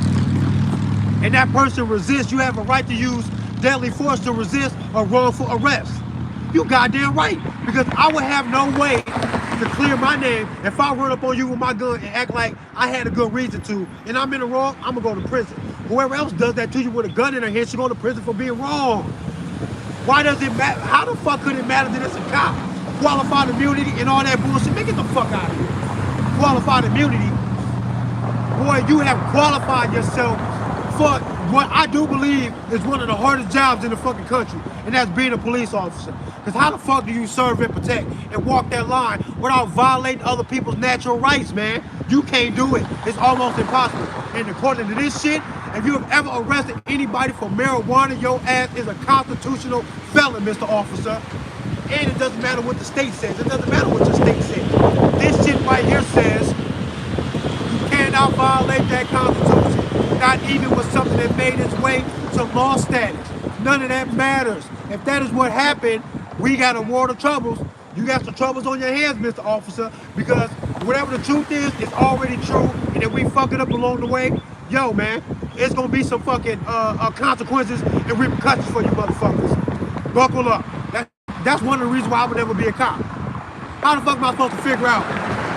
and that person resists, you have a right to use deadly force to resist a wrongful arrest. You goddamn right, because I would have no way to clear my name if I run up on you with my gun and act like I had a good reason to, and I'm in the wrong, I'm gonna go to prison. Whoever else does that to you with a gun in their hand should go to prison for being wrong. Why does it matter? How the fuck could it matter that it's a cop? Qualified immunity and all that bullshit, man, get the fuck out of here. Qualified immunity, boy, you have qualified yourself for what I do believe is one of the hardest jobs in the fucking country, and that's being a police officer. Because how the fuck do you serve and protect and walk that line without violating other people's natural rights, man? You can't do it. It's almost impossible. And according to this shit, if you have ever arrested anybody for marijuana, your ass is a constitutional felon, Mr. Officer. And it doesn't matter what the state says. It doesn't matter what your state says. This shit right here says you cannot violate that Constitution. Not even with something that made its way to law status. None of that matters. If that is what happened, we got a world of troubles. You got some troubles on your hands, Mr. Officer, because whatever the truth is, it's already true. And if we fuck it up along the way, yo, man, it's gonna be some fucking consequences and repercussions for you motherfuckers. Buckle up. That's one of the reasons why I would never be a cop. How the fuck am I supposed to figure out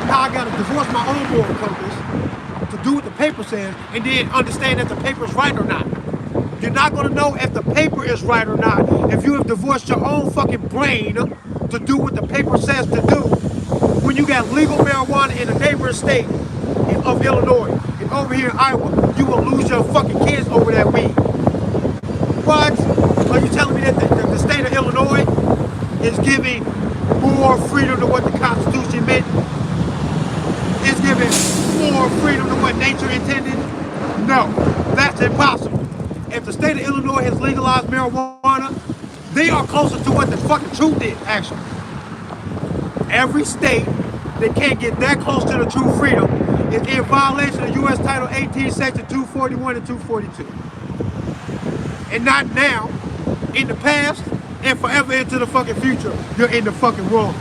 how I gotta divorce my own moral compass to do what the paper says and then understand if the paper's right or not? You're not gonna know if the paper is right or not if you have divorced your own fucking brain to do what the paper says to do. When you got legal marijuana in a neighboring state of Illinois, and over here in Iowa, you will lose your fucking kids over that weed. What? Are you telling me that the state of Illinois is giving more freedom to what the Constitution meant? It's giving more freedom to what nature intended? No, that's impossible. If the state of Illinois has legalized marijuana, they are closer to what the fucking truth is, actually. Every state that can't get that close to the true freedom is in violation of U.S. Title 18, Section 241 and 242. And not now, in the past, and forever into the fucking future, you're in the fucking wrong.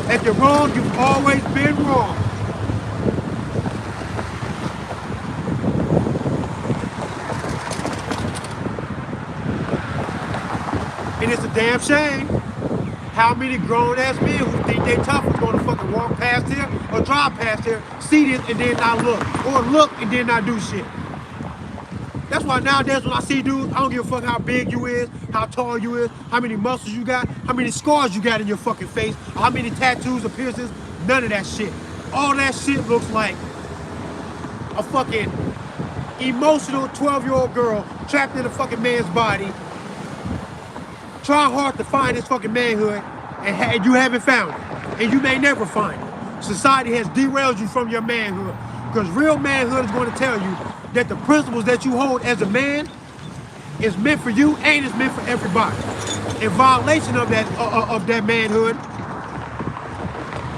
If you're wrong, you've always been wrong. And it's a damn shame how many grown-ass men who think they tough are going to fucking walk past here or drive past here, see this and then not look, or look and then not do shit. That's why nowadays when I see dudes, I don't give a fuck how big you is, how tall you is, how many muscles you got, how many scars you got in your fucking face, how many tattoos or piercings, none of that shit. All that shit looks like a fucking emotional 12-year-old girl trapped in a fucking man's body, trying hard to find his fucking manhood, and you haven't found it. And you may never find it. Society has derailed you from your manhood, because real manhood is going to tell you that the principles that you hold as a man is meant for you and is meant for everybody. In violation of that manhood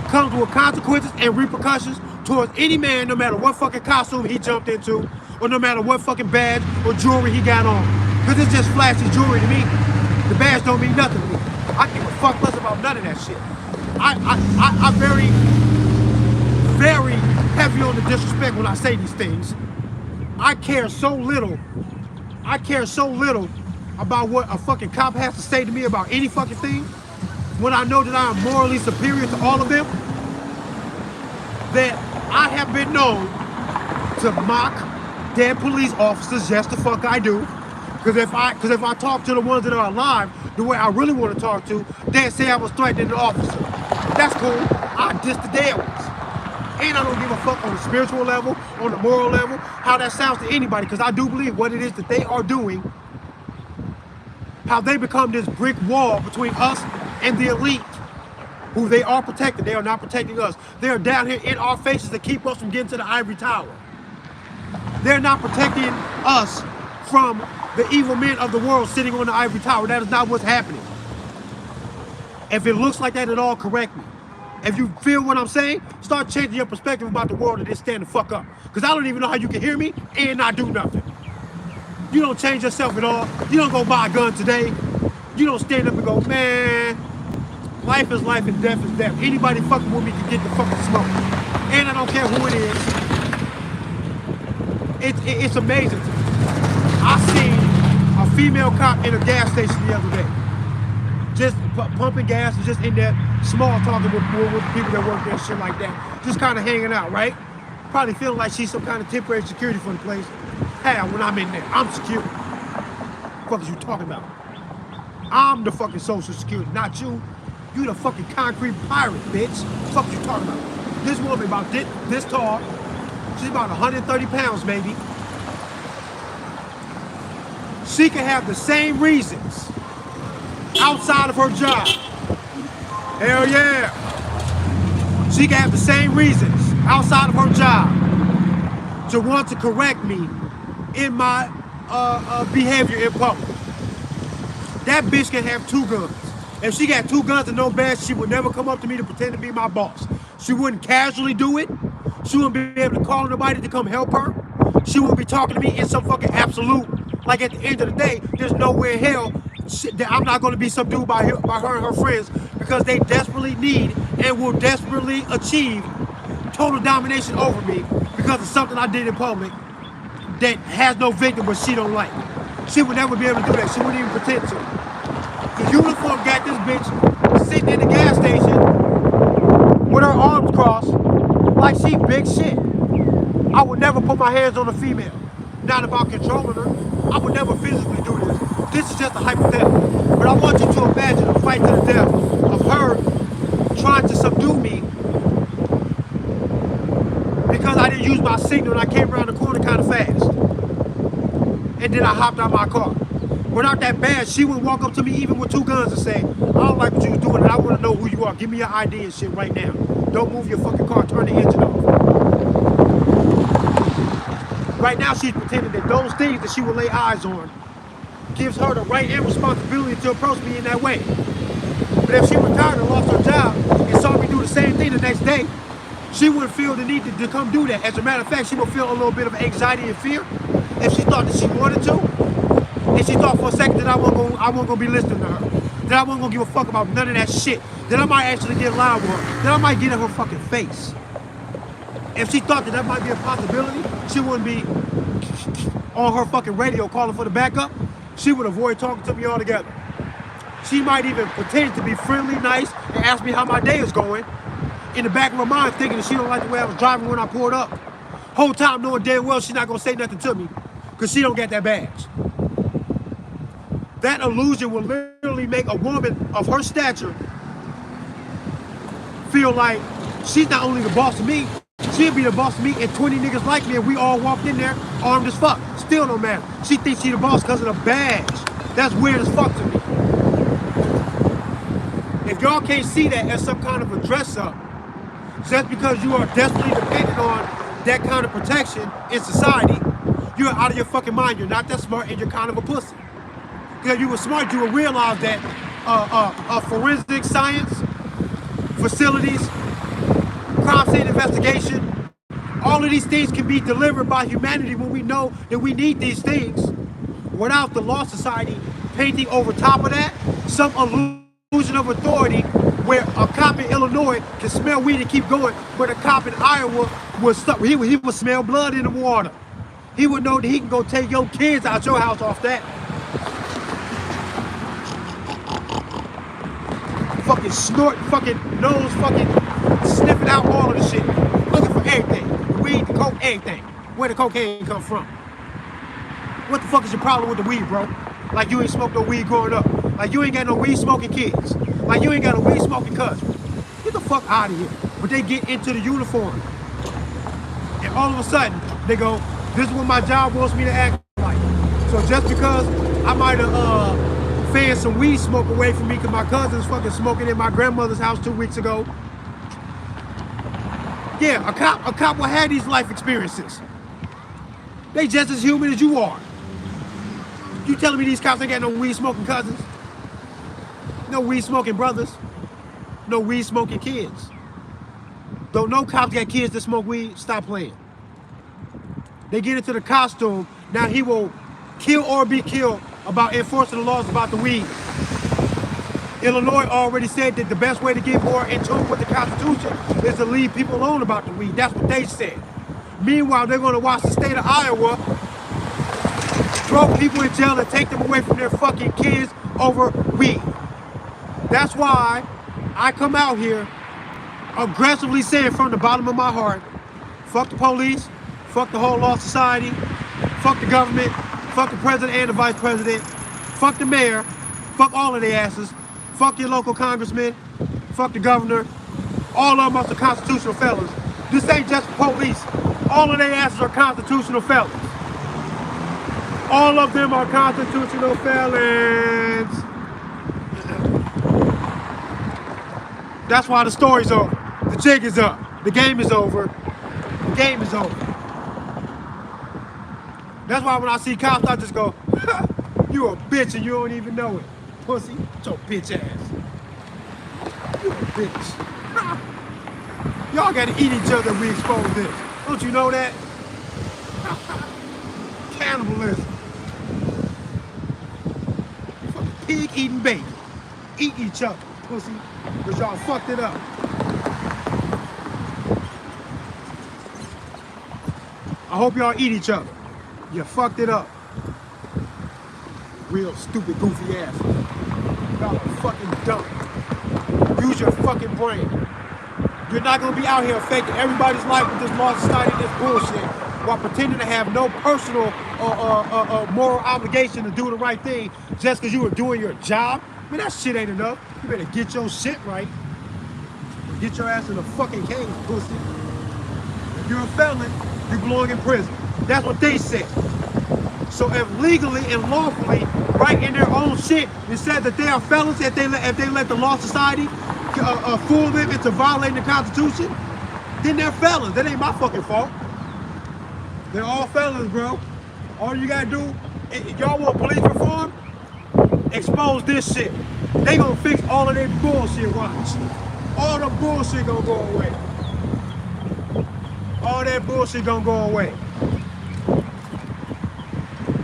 comes with consequences and repercussions towards any man, no matter what fucking costume he jumped into, or no matter what fucking badge or jewelry he got on. Because it's just flashy jewelry to me. The badge don't mean nothing to me. I give a fuck less about none of that shit. I'm very, very heavy on the disrespect when I say these things. I care so little about what a fucking cop has to say to me about any fucking thing, when I know that I am morally superior to all of them, that I have been known to mock dead police officers. Yes, the fuck I do. Because if I talk to the ones that are alive the way I really want to talk to, they'd say I was threatening an officer. That's cool. I diss the dead ones. And I don't give a fuck on the spiritual level, on the moral level, how that sounds to anybody, because I do believe what it is that they are doing, how they become this brick wall between us and the elite, who they are protecting. They are not protecting us. They are down here in our faces to keep us from getting to the ivory tower. They're not protecting us from the evil men of the world sitting on the ivory tower. That is not what's happening. If it looks like that at all, correct me. If you feel what I'm saying, start changing your perspective about the world and just stand the fuck up. Because I don't even know how you can hear me and not do nothing. You don't change yourself at all. You don't go buy a gun today. You don't stand up and go, man, life is life and death is death. Anybody fucking with me can get the fucking smoke. And I don't care who it is. It's amazing to me. I seen a female cop in a gas station the other day. Just pumping gas and just in there small talking with people that work there and shit like that. Just kind of hanging out, right? Probably feeling like she's some kind of temporary security for the place. Hell, when I'm in there, I'm secure. What the fuck is you talking about? I'm the fucking social security, not you. You the fucking concrete pirate, bitch. What the fuck you talking about? This woman about this tall. She's about 130 pounds, maybe. She can have the same reasons outside of her job. Hell yeah. She can have the same reasons outside of her job to want to correct me in my behavior in public. That bitch can have 2 guns. If she got 2 guns and no badge, she would never come up to me to pretend to be my boss. She wouldn't casually do it. She wouldn't be able to call nobody to come help her. She wouldn't be talking to me in some fucking absolute. Like at the end of the day, there's nowhere in hell that I'm not going to be subdued by her and her friends, because they desperately need and will desperately achieve total domination over me because of something I did in public that has no victim but she don't like. She would never be able to do that. She wouldn't even pretend to. The uniform got this bitch sitting in the gas station with her arms crossed like she big shit. I would never put my hands on a female. Not about controlling her. I would never physically do this. This is just a hypothetical. But I want you to imagine a fight to the death of her trying to subdue me because I didn't use my signal and I came around the corner kind of fast. And then I hopped out my car. Without that badge, she would walk up to me even with 2 guns and say, I don't like what you was doing and I want to know who you are. Give me your ID and shit right now. Don't move your fucking car. Turn the engine off. Right now, she's pretending that those things that she will lay eyes on gives her the right and responsibility to approach me in that way. But if she retired and lost her job and saw me do the same thing the next day, she wouldn't feel the need to come do that. As a matter of fact, she would feel a little bit of anxiety and fear if she thought that she wanted to. And she thought for a second that I wasn't gonna be listening to her. That I wasn't gonna give a fuck about none of that shit. That I might actually get loud with her. That I might get in her fucking face. If she thought that might be a possibility, she wouldn't be on her fucking radio calling for the backup. She would avoid talking to me altogether. She might even pretend to be friendly, nice, and ask me how my day is going. In the back of her mind, thinking that she don't like the way I was driving when I pulled up. Whole time knowing damn well she's not gonna say nothing to me because she don't get that badge. That illusion will literally make a woman of her stature feel like she's not only the boss of me, she'll be the boss of me and 20 niggas like me, and we all walked in there armed as fuck. Still no matter. She thinks she the boss because of the badge. That's weird as fuck to me. If y'all can't see that as some kind of a dress up, just because you are desperately dependent on that kind of protection in society, you're out of your fucking mind. You're not that smart and you're kind of a pussy. Because if you were smart, you would realize that forensic science, facilities, crime scene investigation, all of these things can be delivered by humanity when we know that we need these things without the law society painting over top of that some illusion of authority where a cop in Illinois can smell weed and keep going, but a cop in Iowa would stop. He would smell blood in the water. He would know that he can go take your kids out your house off that. fucking snorting, fucking nose, fucking sniffing out all of the shit, looking for everything, the weed, the coke, everything. Where the cocaine come from? What the fuck is your problem with the weed, bro? Like you ain't smoked no weed growing up. Like you ain't got no weed smoking kids. Like you ain't got a weed smoking cousin. Get the fuck out of here. But they get into the uniform. And all of a sudden, they go, this is what my job wants me to act like. So just because I might have fanned some weed smoke away from me because my cousin's fucking smoking in my grandmother's house 2 weeks ago. Yeah, a cop will have these life experiences. They just as human as you are. You telling me these cops ain't got no weed smoking cousins? No weed smoking brothers? No weed smoking kids? Don't no cops got kids that smoke weed? Stop playing. They get into the costume, now he will kill or be killed about enforcing the laws about the weed. Illinois already said that the best way to get more in tune with the Constitution is to leave people alone about the weed. That's what they said. Meanwhile, they're going to watch the state of Iowa throw people in jail and take them away from their fucking kids over weed. That's why I come out here aggressively saying from the bottom of my heart, fuck the police, fuck the whole law society, fuck the government, fuck the president and the vice president, fuck the mayor, fuck all of their asses, fuck your local congressman, fuck the governor, all of them are the constitutional felons. This ain't just police. All of their asses are constitutional felons. All of them are constitutional felons. That's why the story's over. The jig is up. The game is over. The game is over. That's why when I see cops, I just go, you a bitch and you don't even know it. Pussy, it's your bitch ass. You a bitch. Y'all gotta eat each other if we expose this. Don't you know that? Cannibalism. Fucking pig eating baby. Eat each other, pussy. Because y'all fucked it up. I hope y'all eat each other. You fucked it up. Real stupid, goofy ass. Y'all are fucking dumb. Use your fucking brain. You're not gonna be out here affecting everybody's life with this law society, this bullshit, while pretending to have no personal or moral obligation to do the right thing just because you were doing your job. Man, that shit ain't enough. You better get your shit right. Get your ass in the fucking cage, pussy. If you're a felon, you belong in prison. That's what they said. So if legally and lawfully, right in their own shit, it said that they are felons if they let the law society fool them into violating the Constitution, then they're felons. That ain't my fucking fault. They're all felons, bro. All you gotta do, if y'all want police reform, expose this shit. They gonna fix all of their bullshit, watch. All the bullshit gonna go away. All that bullshit gonna go away.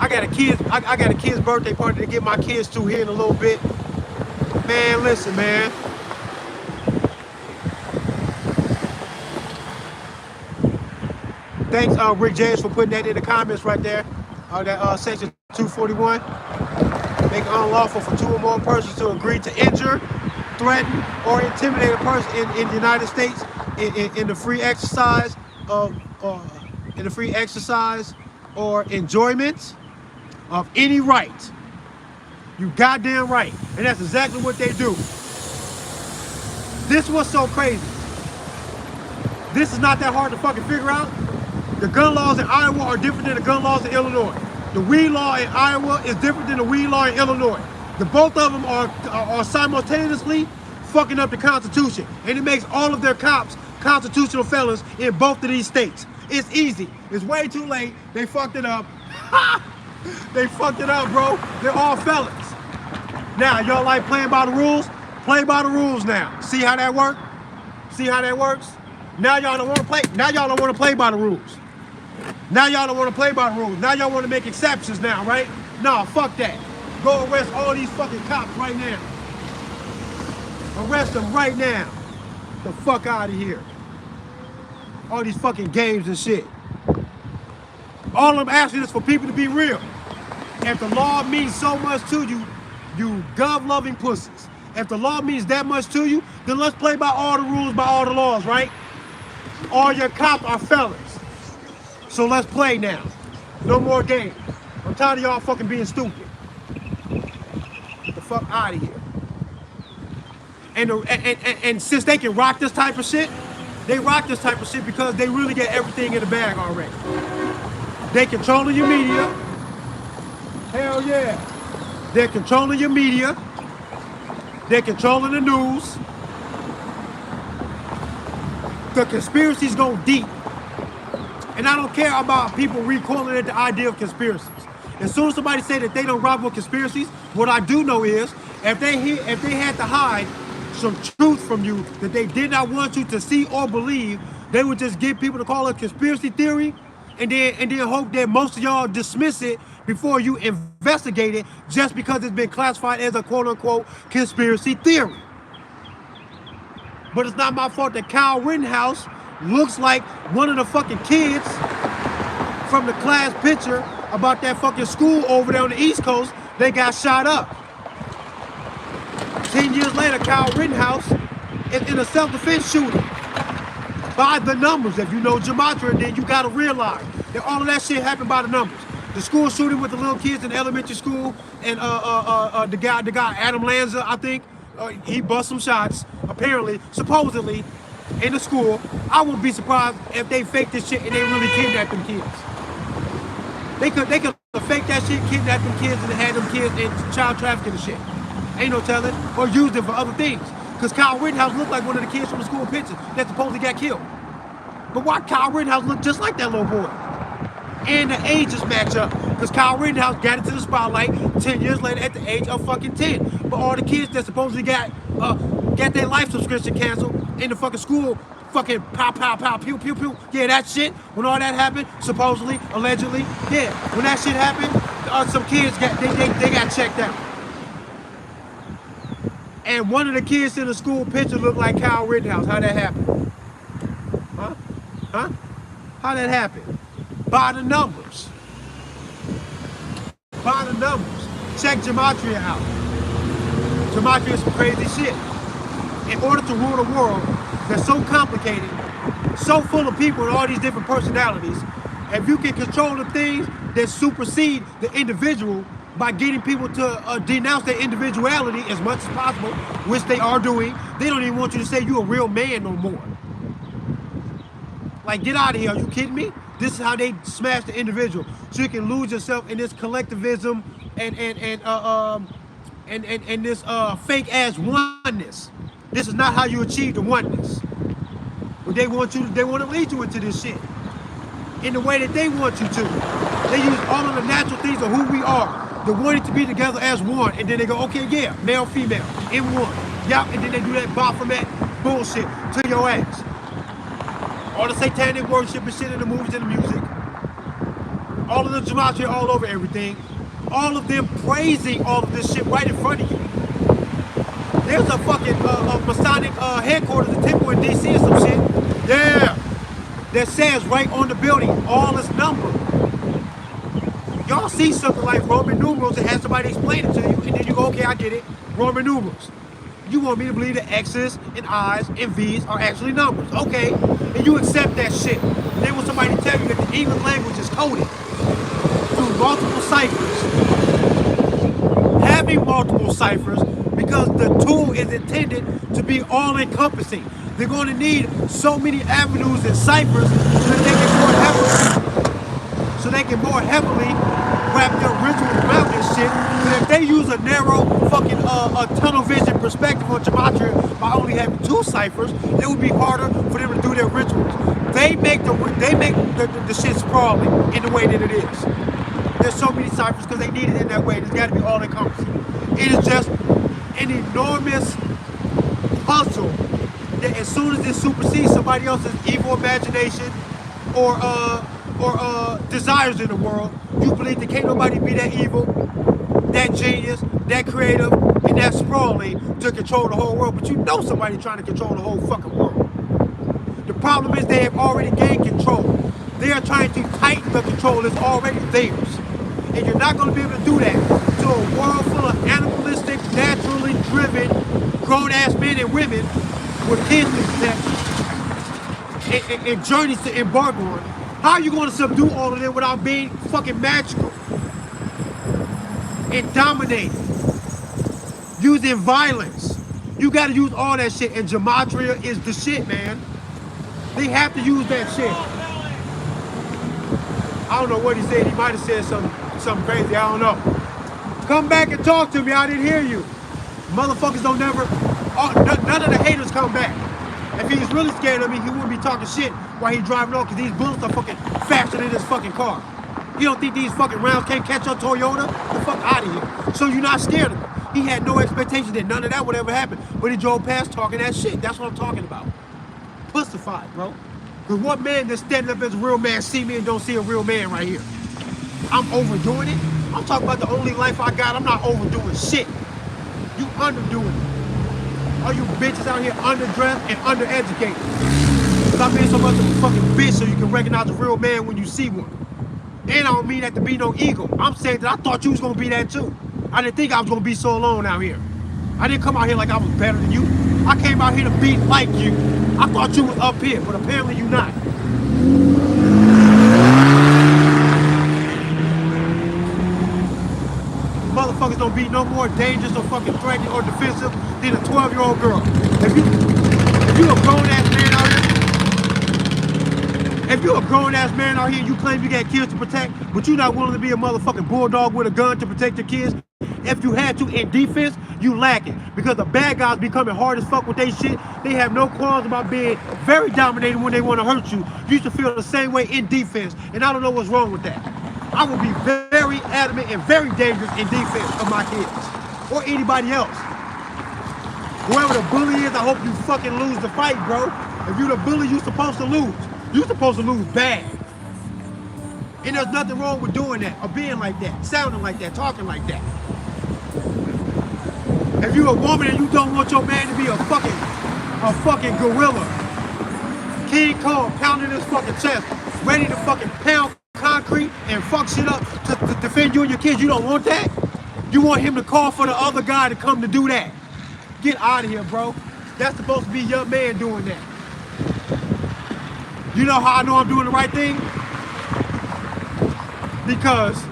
I got a kid's birthday party to get my kids to here in a little bit. Man, listen, man. Thanks, Rick James, for putting that in the comments right there. That section 241. Make it unlawful for two or more persons to agree to injure, threaten, or intimidate a person in the United States in the free exercise or enjoyment of any right. You goddamn right. And that's exactly what they do. This was so crazy. This is not that hard to fucking figure out. The gun laws in Iowa are different than the gun laws in Illinois. The weed law in Iowa is different than the weed law in Illinois. The both of them are simultaneously fucking up the Constitution. And it makes all of their cops constitutional felons in both of these states. It's easy. It's way too late. They fucked it up. They fucked it up, bro. They're all felons. Now, y'all like playing by the rules? Play by the rules now. See how that works? See how that works? Now y'all don't want to play. Now y'all don't want to play by the rules. Now y'all don't want to play by the rules. Now y'all want to make exceptions now, right? No, fuck that. Go arrest all these fucking cops right now. Arrest them right now. Get the fuck out of here. All these fucking games and shit. All I'm asking is for people to be real. If the law means so much to you, you gov-loving pussies. If the law means that much to you, then let's play by all the rules, by all the laws, right? All your cops are felons. So let's play now. No more games. I'm tired of y'all fucking being stupid. Get the fuck out of here. And since they can rock this type of shit, they rock this type of shit because they really get everything in the bag already. They controlling your media. Hell yeah. They're controlling your media. They're controlling the news. The conspiracies go deep. And I don't care about people recoiling at the idea of conspiracies. As soon as somebody say that they don't rock with conspiracies, what I do know is if they had to hide some truth from you that they did not want you to see or believe, they would just get people to call it conspiracy theory and then hope that most of y'all dismiss it before you investigate it just because it's been classified as a quote-unquote conspiracy theory. But it's not my fault that Kyle Rittenhouse looks like one of the fucking kids from the class picture about that fucking school over there on the East Coast. They got shot up. 10 years later, Kyle Rittenhouse is in a self-defense shooting. By the numbers, if you know gematria, then you gotta realize that all of that shit happened by the numbers. The school shooting with the little kids in elementary school, and the guy Adam Lanza, I think, he bust some shots, apparently, supposedly, in the school. I wouldn't be surprised if they faked this shit and they really kidnapped them kids. They could fake that shit, kidnap them kids, and had them kids in child trafficking and shit. Ain't no telling. Or use them for other things. Because Kyle Rittenhouse looked like one of the kids from the school picture that supposedly got killed. But why Kyle Rittenhouse look just like that little boy? And the ages match up. Because Kyle Rittenhouse got into the spotlight 10 years later at the age of fucking 10. But all the kids that supposedly got their life subscription canceled in the fucking school, fucking pow, pow, pow, pew, pew, pew. Yeah, that shit, when all that happened, supposedly, allegedly, yeah, when that shit happened, some kids they got checked out. And one of the kids in the school picture looked like Kyle Rittenhouse. How'd that happen? Huh? How'd that happen? By the numbers. By the numbers. Check gematria out. Gematria is some crazy shit. In order to rule the world that's so complicated, so full of people and all these different personalities, if you can control the things that supersede the individual by getting people to denounce their individuality as much as possible, which they are doing, they don't even want you to say you're a real man no more. Like, get out of here. Are you kidding me? This is how they smash the individual. So you can lose yourself in this collectivism and this fake ass oneness. This is not how you achieve the oneness. But they want to lead you into this shit in the way that they want you to. They use all of the natural things of who we are. They want it to be together as one, and then they go, okay, yeah, male, female, in one. Yep, and then they do that Baphomet bullshit to your ass. All the satanic worship and shit in the movies and the music. All of the gematria all over everything. All of them praising all of this shit right in front of you. There's a fucking Masonic headquarters, the temple in DC or some shit. Yeah. That says right on the building, all is numbered. Y'all see something like Roman numerals and have somebody explain it to you, and then you go, okay, I get it, Roman numerals. You want me to believe that X's and I's and V's are actually numbers. Okay, and you accept that shit. Then when somebody tell you that the English language is coded through multiple ciphers, having multiple ciphers, because the tool is intended to be all-encompassing. They're going to need so many avenues and ciphers so they can more heavily wrap their rituals around this shit. But if they use a narrow fucking tunnel vision perspective on gematria by only having 2 ciphers, it would be harder for them to do their rituals. They make the shit sprawling in the way that it is. There's so many ciphers because they need it in that way. It's got to be all encompassing. It is just an enormous puzzle that as soon as it supersedes somebody else's evil imagination or desires in the world, you believe that can't nobody be that evil, that genius, that creative, and that sprawling to control the whole world. But you know somebody trying to control the whole fucking world. The problem is they have already gained control. They are trying to tighten the control that's already theirs. And you're not going to be able to do that to a world full of animalistic, naturally driven grown ass men and women with kids to protect and journeys to embark on. How are you going to subdue all of them without being fucking magical and dominating, using violence? You got to use all that shit, and gematria is the shit, man. They have to use that shit. I don't know what he said. He might have said something crazy. I don't know. Come back and talk to me. I didn't hear you. Motherfuckers don't never. None of the haters come back. If he was really scared of me, he wouldn't be talking shit while he's driving off, because these bullets are fucking faster than this fucking car. You don't think these fucking rounds can't catch your Toyota? The fuck out of here. So you're not scared of me. He had no expectation that none of that would ever happen, but he drove past talking that shit. That's what I'm talking about. Pussified, bro. Because what man that's standing up as a real man see me and don't see a real man right here? I'm overdoing it. I'm talking about the only life I got. I'm not overdoing shit. You underdoing it. All you bitches out here underdressed and undereducated. Stop being so much of a fucking bitch so you can recognize a real man when you see one. And I don't mean that to be no ego. I'm saying that I thought you was gonna be that too. I didn't think I was gonna be so alone out here. I didn't come out here like I was better than you. I came out here to be like you. I thought you was up here, but apparently you're not. Motherfuckers don't be no more dangerous or fucking threatening or defensive than a 12-year-old girl. If you a grown-ass man out here, if you a grown-ass man out here and you claim you got kids to protect, but you're not willing to be a motherfucking bulldog with a gun to protect your kids, if you had to in defense, you lack it. Because the bad guys be coming hard as fuck with they shit. They have no qualms about being very dominating when they want to hurt you. You should feel the same way in defense, and I don't know what's wrong with that. I will be very adamant and very dangerous in defense of my kids or anybody else. Whoever the bully is, I hope you fucking lose the fight, bro. If you the bully, you supposed to lose. You supposed to lose bad. And there's nothing wrong with doing that, or being like that, sounding like that, talking like that. If you a woman and you don't want your man to be a fucking gorilla, King Kong pounding his fucking chest, ready to fucking pound concrete and fuck shit up to defend you and your kids, you don't want that? You want him to call for the other guy to come to do that? Get out of here, bro. That's supposed to be your man doing that. You know how I know I'm doing the right thing? Because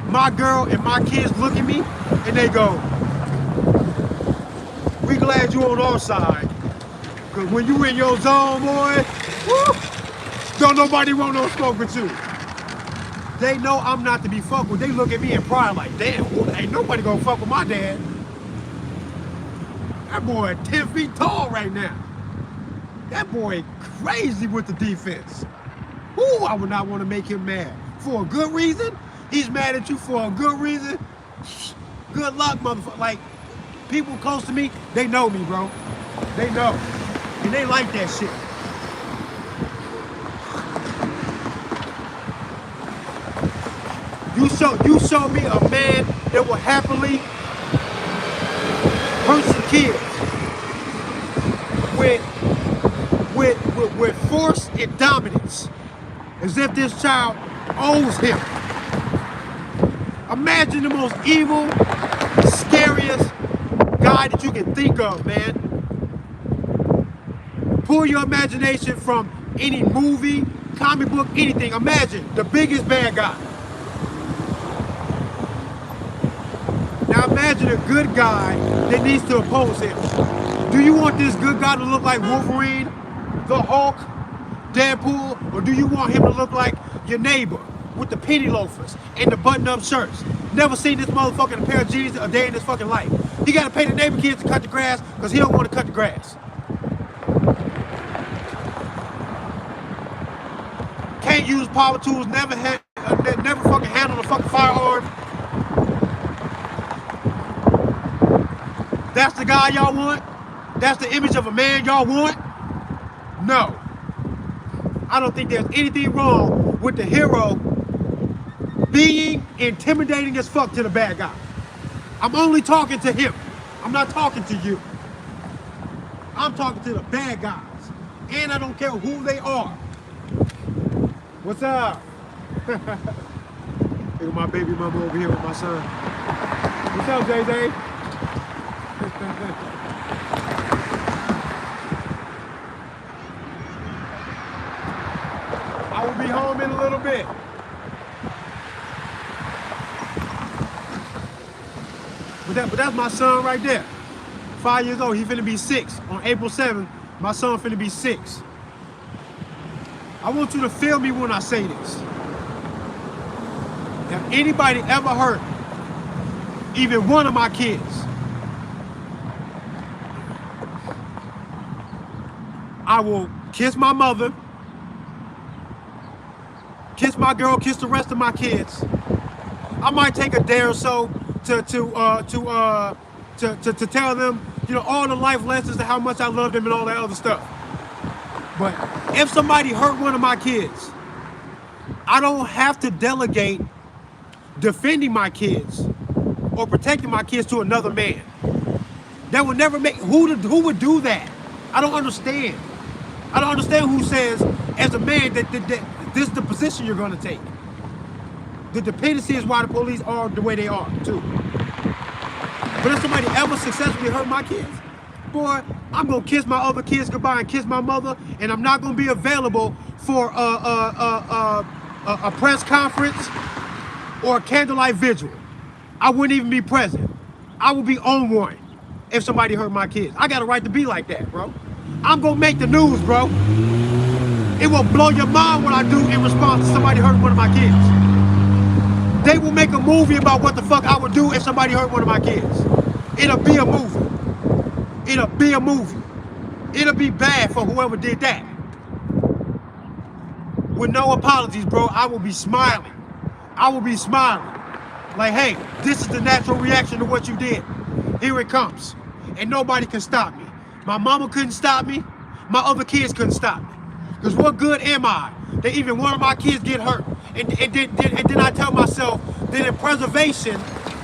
my girl and my kids look at me and they go, we glad you on our side. Because when you in your zone, boy, woo, don't nobody want no smoke with you. They know I'm not to be fucked with. They look at me and pride like, damn, ain't nobody gonna fuck with my dad. That boy 10 feet tall right now. That boy crazy with the defense. Ooh, I would not want to make him mad. For a good reason? He's mad at you for a good reason? Good luck, motherfucker. Like, people close to me, they know me, bro. They know. And they like that shit. You show me a man that will happily hurt some kids with force and dominance, as if this child owes him. Imagine the most evil, scariest guy that you can think of, man. Pull your imagination from any movie, comic book, anything. Imagine the biggest bad guy. Now imagine a good guy that needs to oppose him. Do you want this good guy to look like Wolverine, the Hulk, Deadpool, or do you want him to look like your neighbor with the penny loafers and the button-up shirts? Never seen this motherfucker in a pair of jeans a day in his fucking life. He gotta pay the neighbor kids to cut the grass because he don't want to cut the grass. Can't use power tools, never fucking handle a fucking firearm. That's the guy y'all want? That's the image of a man y'all want? No. I don't think there's anything wrong with the hero being intimidating as fuck to the bad guy. I'm only talking to him. I'm not talking to you. I'm talking to the bad guys. And I don't care who they are. What's up? Look at my baby mama over here with my son. What's up, Zay Zay? I will be home in a little bit. But that's my son right there. 5 years old. He finna be 6. On April 7th, my son finna be 6. I want you to feel me when I say this. If anybody ever hurt even one of my kids, I will kiss my mother, kiss my girl, kiss the rest of my kids. I might take a day or so to tell them, you know, all the life lessons and how much I love them and all that other stuff. But if somebody hurt one of my kids, I don't have to delegate defending my kids or protecting my kids to another man. That would never make, who would do that? I don't understand. I don't understand who says, as a man, that this is the position you're gonna take. The dependency is why the police are the way they are, too. But if somebody ever successfully hurt my kids, boy, I'm gonna kiss my other kids goodbye and kiss my mother, and I'm not gonna be available for a press conference or a candlelight vigil. I wouldn't even be present. I would be on one if somebody hurt my kids. I got a right to be like that, bro. I'm gonna make the news, bro. It will blow your mind what I do in response to somebody hurting one of my kids. They will make a movie about what the fuck I would do if somebody hurt one of my kids. It'll be a movie. It'll be a movie. It'll be bad for whoever did that. With no apologies, bro, I will be smiling. I will be smiling. Like, hey, this is the natural reaction to what you did. Here it comes. And nobody can stop me. My mama couldn't stop me. My other kids couldn't stop me. Because what good am I that even one of my kids get hurt? And then I tell myself that in preservation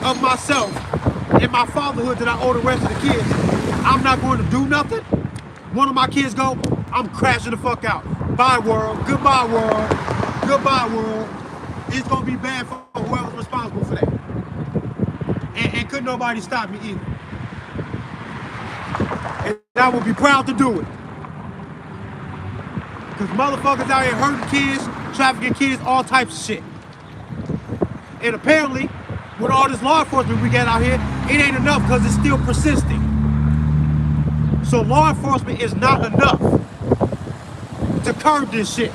of myself and my fatherhood that I owe the rest of the kids, I'm not going to do nothing. One of my kids go, I'm crashing the fuck out. Bye, world. Goodbye, world. Goodbye, world. It's going to be bad for whoever's responsible for that. And couldn't nobody stop me either. And I will be proud to do it. Because motherfuckers out here hurting kids, trafficking kids, all types of shit. And apparently, with all this law enforcement we got out here, it ain't enough because it's still persisting. So law enforcement is not enough to curb this shit.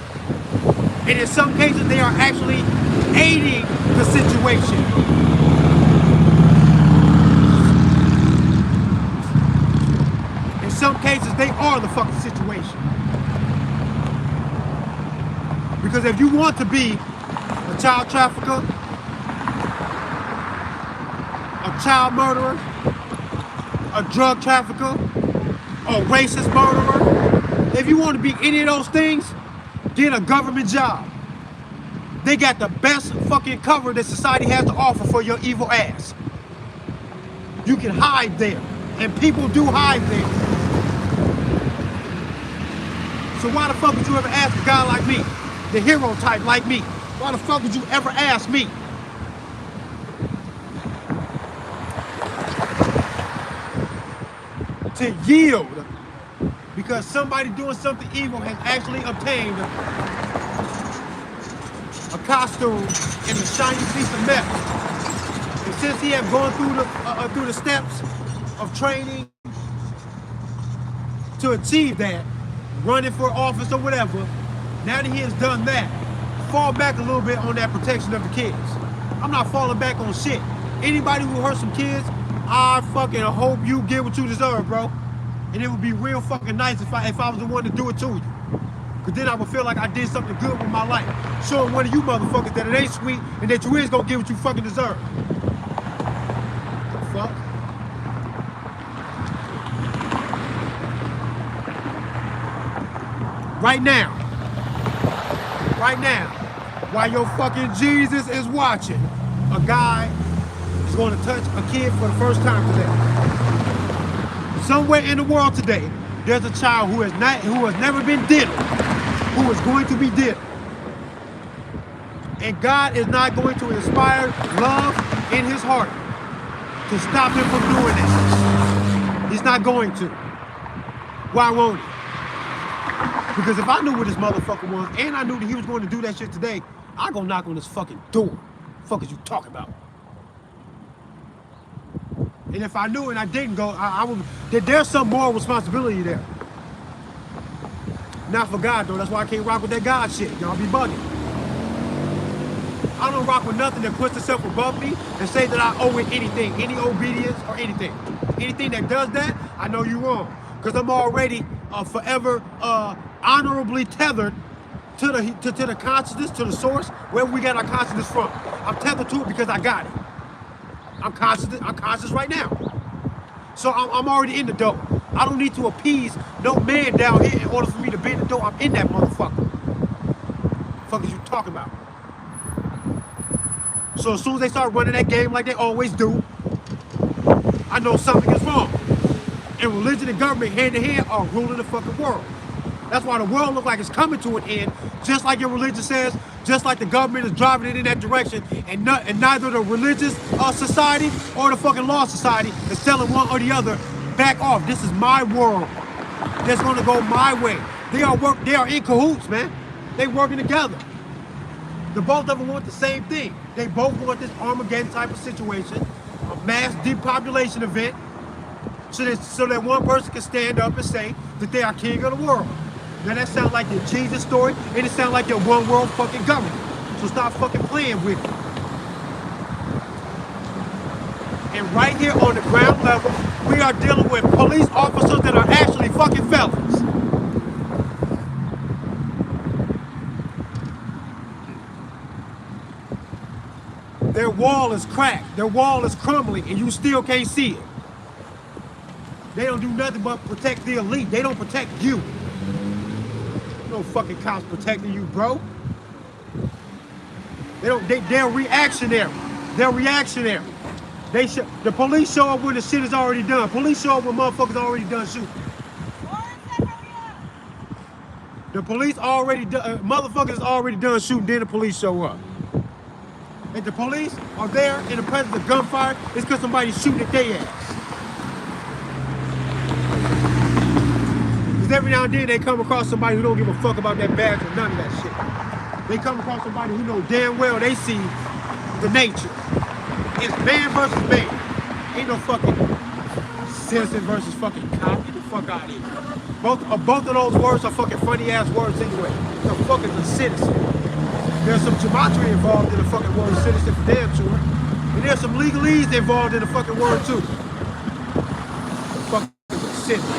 And in some cases, they are actually aiding the situation. In some cases, they are the fucking situation. Because if you want to be a child trafficker, a child murderer, a drug trafficker, a racist murderer, if you want to be any of those things, get a government job. They got the best fucking cover that society has to offer for your evil ass. You can hide there, and people do hide there. So why the fuck would you ever ask a guy like me, the hero type like me? Why the fuck would you ever ask me? To yield because somebody doing something evil has actually obtained a costume and a shiny piece of metal. And since he had gone through the steps of training to achieve that, running for office or whatever, now that he has done that, fall back a little bit on that protection of the kids. I'm not falling back on shit. Anybody who hurt some kids, I fucking hope you get what you deserve, bro. And it would be real fucking nice if I was the one to do it to you. Cause then I would feel like I did something good with my life. Showing one of you motherfuckers that it ain't sweet and that you is gonna get what you fucking deserve. What the fuck? Right now, while your fucking Jesus is watching, a guy is gonna touch a kid for the first time today. Somewhere in the world today, there's a child who has never been diddled, who is going to be diddled. And God is not going to inspire love in his heart to stop him from doing that. He's not going to. Why won't he? Because if I knew what this motherfucker was, and I knew that he was going to do that shit today, I'd go knock on this fucking door. The fuck is you talking about? And if I knew and I didn't go, I would. There's some moral responsibility there. Not for God though. That's why I can't rock with that God shit. Y'all be bugging. I don't rock with nothing that puts itself above me and say that I owe it anything, any obedience or anything. Anything that does that, I know you wrong. Because I'm already forever honorably tethered to the consciousness, to the source, where we got our consciousness from. I'm tethered to it because I got it. I'm conscious right now. So I'm already in the dope. I don't need to appease no man down here in order for me to be in the dope. I'm in that motherfucker. The fuck is you talking about? So as soon as they start running that game like they always do, I know something is wrong. And religion and government hand in hand are ruling the fucking world. That's why the world looks like it's coming to an end, just like your religion says, just like the government is driving it in that direction, and neither the religious society or the fucking law society is telling one or the other, back off. This is my world. That's gonna go my way. They are in cahoots, man. They working together. The both of them want the same thing. They both want this Armageddon type of situation, a mass depopulation event, so that one person can stand up and say that they are king of the world. Now that sounds like your Jesus story, and it sounds like your one world fucking government. So stop fucking playing with it. And right here on the ground level, we are dealing with police officers that are actually fucking felons. Their wall is cracked, their wall is crumbling, and you still can't see it. They don't do nothing but protect the elite. They don't protect you. No fucking cops protecting you, bro. They're reactionary. They're reactionary. The police show up when the shit is already done. Police show up when motherfuckers already done shooting. The police already done, motherfuckers already done shooting, then the police show up. If the police are there in the presence of gunfire, it's because somebody's shooting at their ass. Because every now and then they come across somebody who don't give a fuck about that badge or none of that shit. They come across somebody who know damn well they see the nature. It's man versus man. Ain't no fucking citizen versus fucking cop. Get the fuck out of here. Both of those words are fucking funny ass words anyway. The fuck is a citizen? There's some gematria involved in the fucking word citizen for damn sure. And there's some legalese involved in the fucking word too. The fuck is a citizen?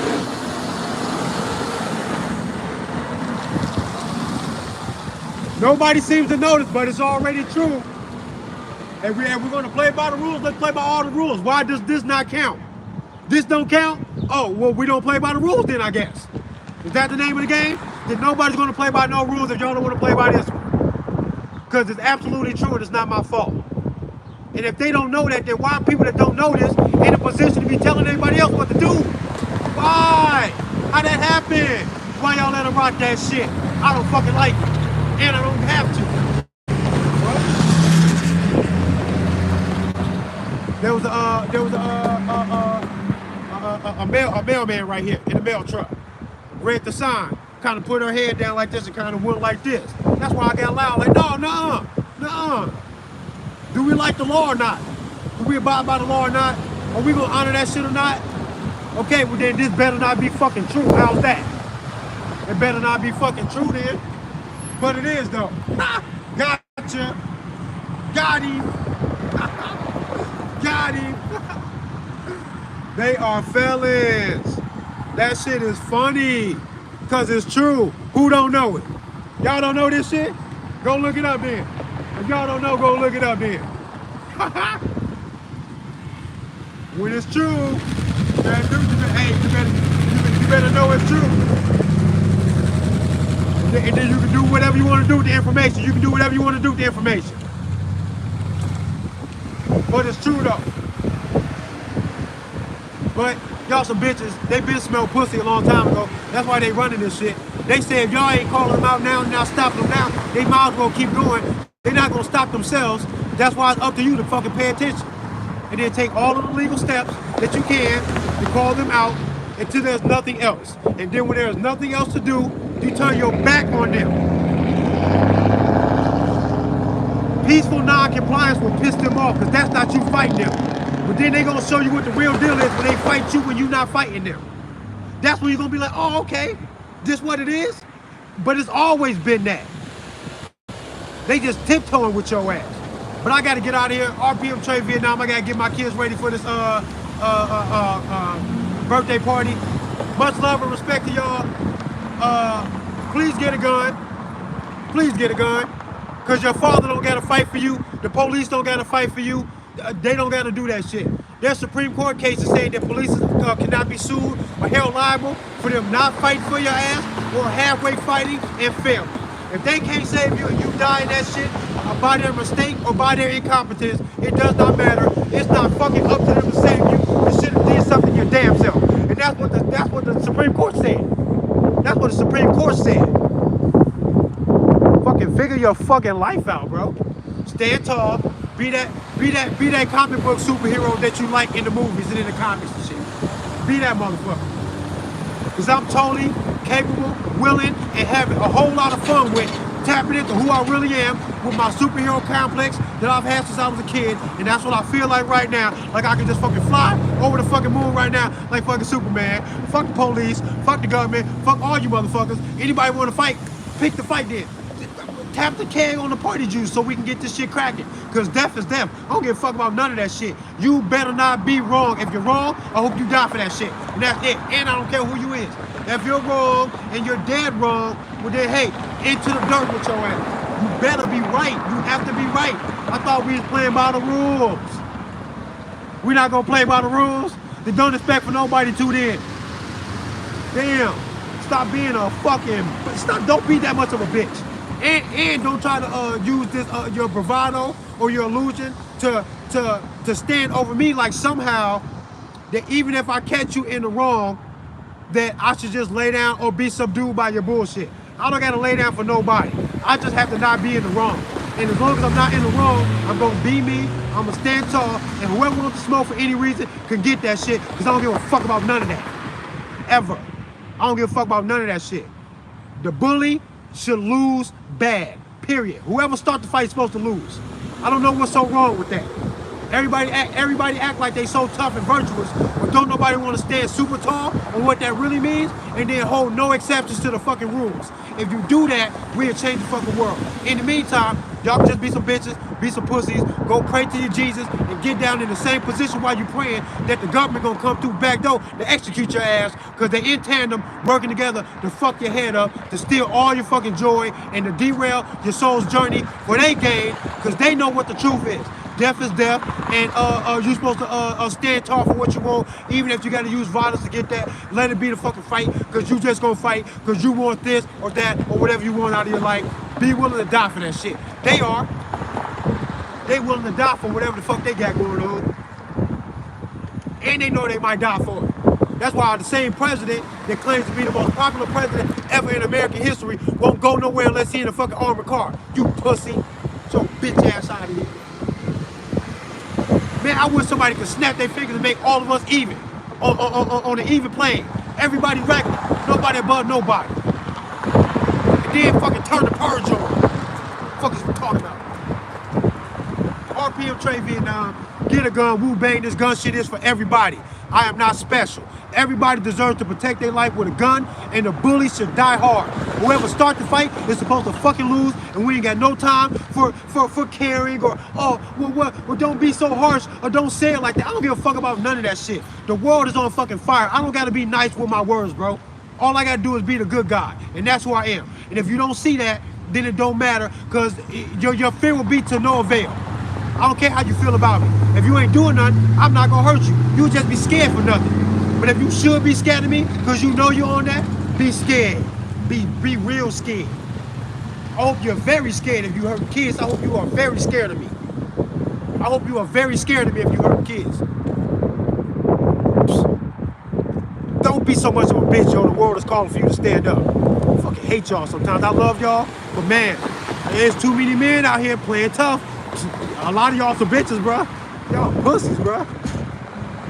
Nobody seems to notice, but it's already true. And we're going to play by the rules. Let's play by all the rules. Why does this not count? This don't count? Oh, well, we don't play by the rules then, I guess. Is that the name of the game? Then nobody's going to play by no rules if y'all don't want to play by this one. Because it's absolutely true and it's not my fault. And if they don't know that, then why are people that don't know this in a position to be telling everybody else what to do? Why? How that happen? Why y'all let them rock that shit? I don't fucking like it. And I don't have to. There was a mailman right here in the mail truck. Read the sign, kind of put her head down like this and kind of went like this. That's why I got loud, like, no, nuh-uh. Do we like the law or not? Do we abide by the law or not? Are we gonna honor that shit or not? Okay, well then this better not be fucking true. How's that? It better not be fucking true then. But it is though. Gotcha. Got him. Got him. They are felons. That shit is funny. Cause it's true. Who don't know it? Y'all don't know this shit? Go look it up then. If y'all don't know, go look it up then. When it's true, you better know it's true. And then you can do whatever you want to do with the information. You can do whatever you want to do with the information. But it's true though. But y'all some bitches, they been smelled pussy a long time ago. That's why they running this shit. They say if y'all ain't calling them out now and not stopping them now, they might as well keep going. They're not gonna stop themselves. That's why it's up to you to fucking pay attention. and then take all of the legal steps that you can to call them out until there's nothing else. And then when there's nothing else to do, you turn your back on them. Peaceful non-compliance will piss them off because that's not you fighting them. But then they're going to show you what the real deal is when they fight you when you're not fighting them. That's when you're going to be like, oh, okay, this what it is? But it's always been that. They just tiptoeing with your ass. But I got to get out of here. RPM Trade Vietnam. I got to get my kids ready for this birthday party. Much love and respect to y'all. Please get a gun. Please get a gun. Because your father don't got to fight for you. The police don't got to fight for you. They don't got to do that shit. There's Supreme Court cases saying that police cannot be sued or held liable for them not fighting for your ass or halfway fighting and failing. If they can't save you and you die in that shit by their mistake or by their incompetence, it does not matter. It's not fucking up to them to save you. You should have did something your damn self. And that's what the Supreme Court said. That's what the Supreme Court said. Fucking figure your fucking life out, bro. Stand tall. Be that comic book superhero that you like in the movies and in the comics and shit. Be that motherfucker. Because I'm totally capable, willing, and having a whole lot of fun with tapping into who I really am with my superhero complex that I've had since I was a kid. And that's what I feel like right now. Like I can just fucking fly over the fucking moon right now like fucking Superman. Fuck the police, fuck the government, fuck all you motherfuckers. Anybody want to fight, pick the fight then. Tap the keg on the party juice so we can get this shit cracking. Because death is death. I don't give a fuck about none of that shit. You better not be wrong. If you're wrong, I hope you die for that shit. And that's it. And I don't care who you is. If you're wrong and you're dead wrong, well then, hey, into the dirt with your ass. You better be right. You have to be right. I thought we was playing by the rules. We're not going to play by the rules? Then don't expect for nobody to then. Damn. Stop being a fucking... Don't be that much of a bitch. And don't try to use this your bravado or your illusion to stand over me like somehow that even if I catch you in the wrong, that I should just lay down or be subdued by your bullshit. I don't gotta lay down for nobody. I just have to not be in the wrong. And as long as I'm not in the wrong, I'm gonna be me, I'm gonna stand tall, and whoever wants to smoke for any reason can get that shit, because I don't give a fuck about none of that. Ever. I don't give a fuck about none of that shit. The bully should lose bad, period. Whoever starts the fight is supposed to lose. I don't know what's so wrong with that. Everybody act like they so tough and virtuous, but don't nobody want to stand super tall on what that really means and then hold no exceptions to the fucking rules. If you do that, we'll change the fucking world. In the meantime, y'all can just be some bitches, be some pussies, go pray to your Jesus and get down in the same position while you're praying that the government gonna come through back door to execute your ass, because they're in tandem working together to fuck your head up, to steal all your fucking joy and to derail your soul's journey for their gain, because they know what the truth is. Death is death, and you're supposed to stand tall for what you want, even if you got to use violence to get that. Let it be the fucking fight, because you just gonna fight because you want this or that or whatever you want out of your life. Be willing to die for that shit. They are. They willing to die for whatever the fuck they got going on, and they know they might die for it. That's why the same president that claims to be the most popular president ever in American history won't go nowhere unless he's in a fucking armored car. You pussy. Get your bitch ass out of here. Man, I wish somebody could snap their fingers and make all of us even, on an even plane. Everybody regular, nobody above nobody. And then fucking turn the purge on. What the fuck is we talking about? RPM Trade Vietnam, get a gun, woo bang, this gun shit is for everybody. I am not special. Everybody deserves to protect their life with a gun, and the bully should die hard. Whoever starts the fight is supposed to fucking lose, and we ain't got no time for caring or, well, don't be so harsh or don't say it like that. I don't give a fuck about none of that shit. The world is on fucking fire. I don't gotta be nice with my words, bro. All I gotta do is be the good guy, and that's who I am. And if you don't see that, then it don't matter, because your fear will be to no avail. I don't care how you feel about me. If you ain't doing nothing, I'm not gonna hurt you. You'll just be scared for nothing. But if you should be scared of me, because you know you're on that, be scared. Be real scared. I hope you're very scared if you hurt kids. I hope you are very scared of me. I hope you are very scared of me if you hurt kids. Don't be so much of a bitch, yo. The world is calling for you to stand up. I fucking hate y'all sometimes. I love y'all, but man, there's too many men out here playing tough. A lot of y'all some bitches, bro. Y'all pussies, bro.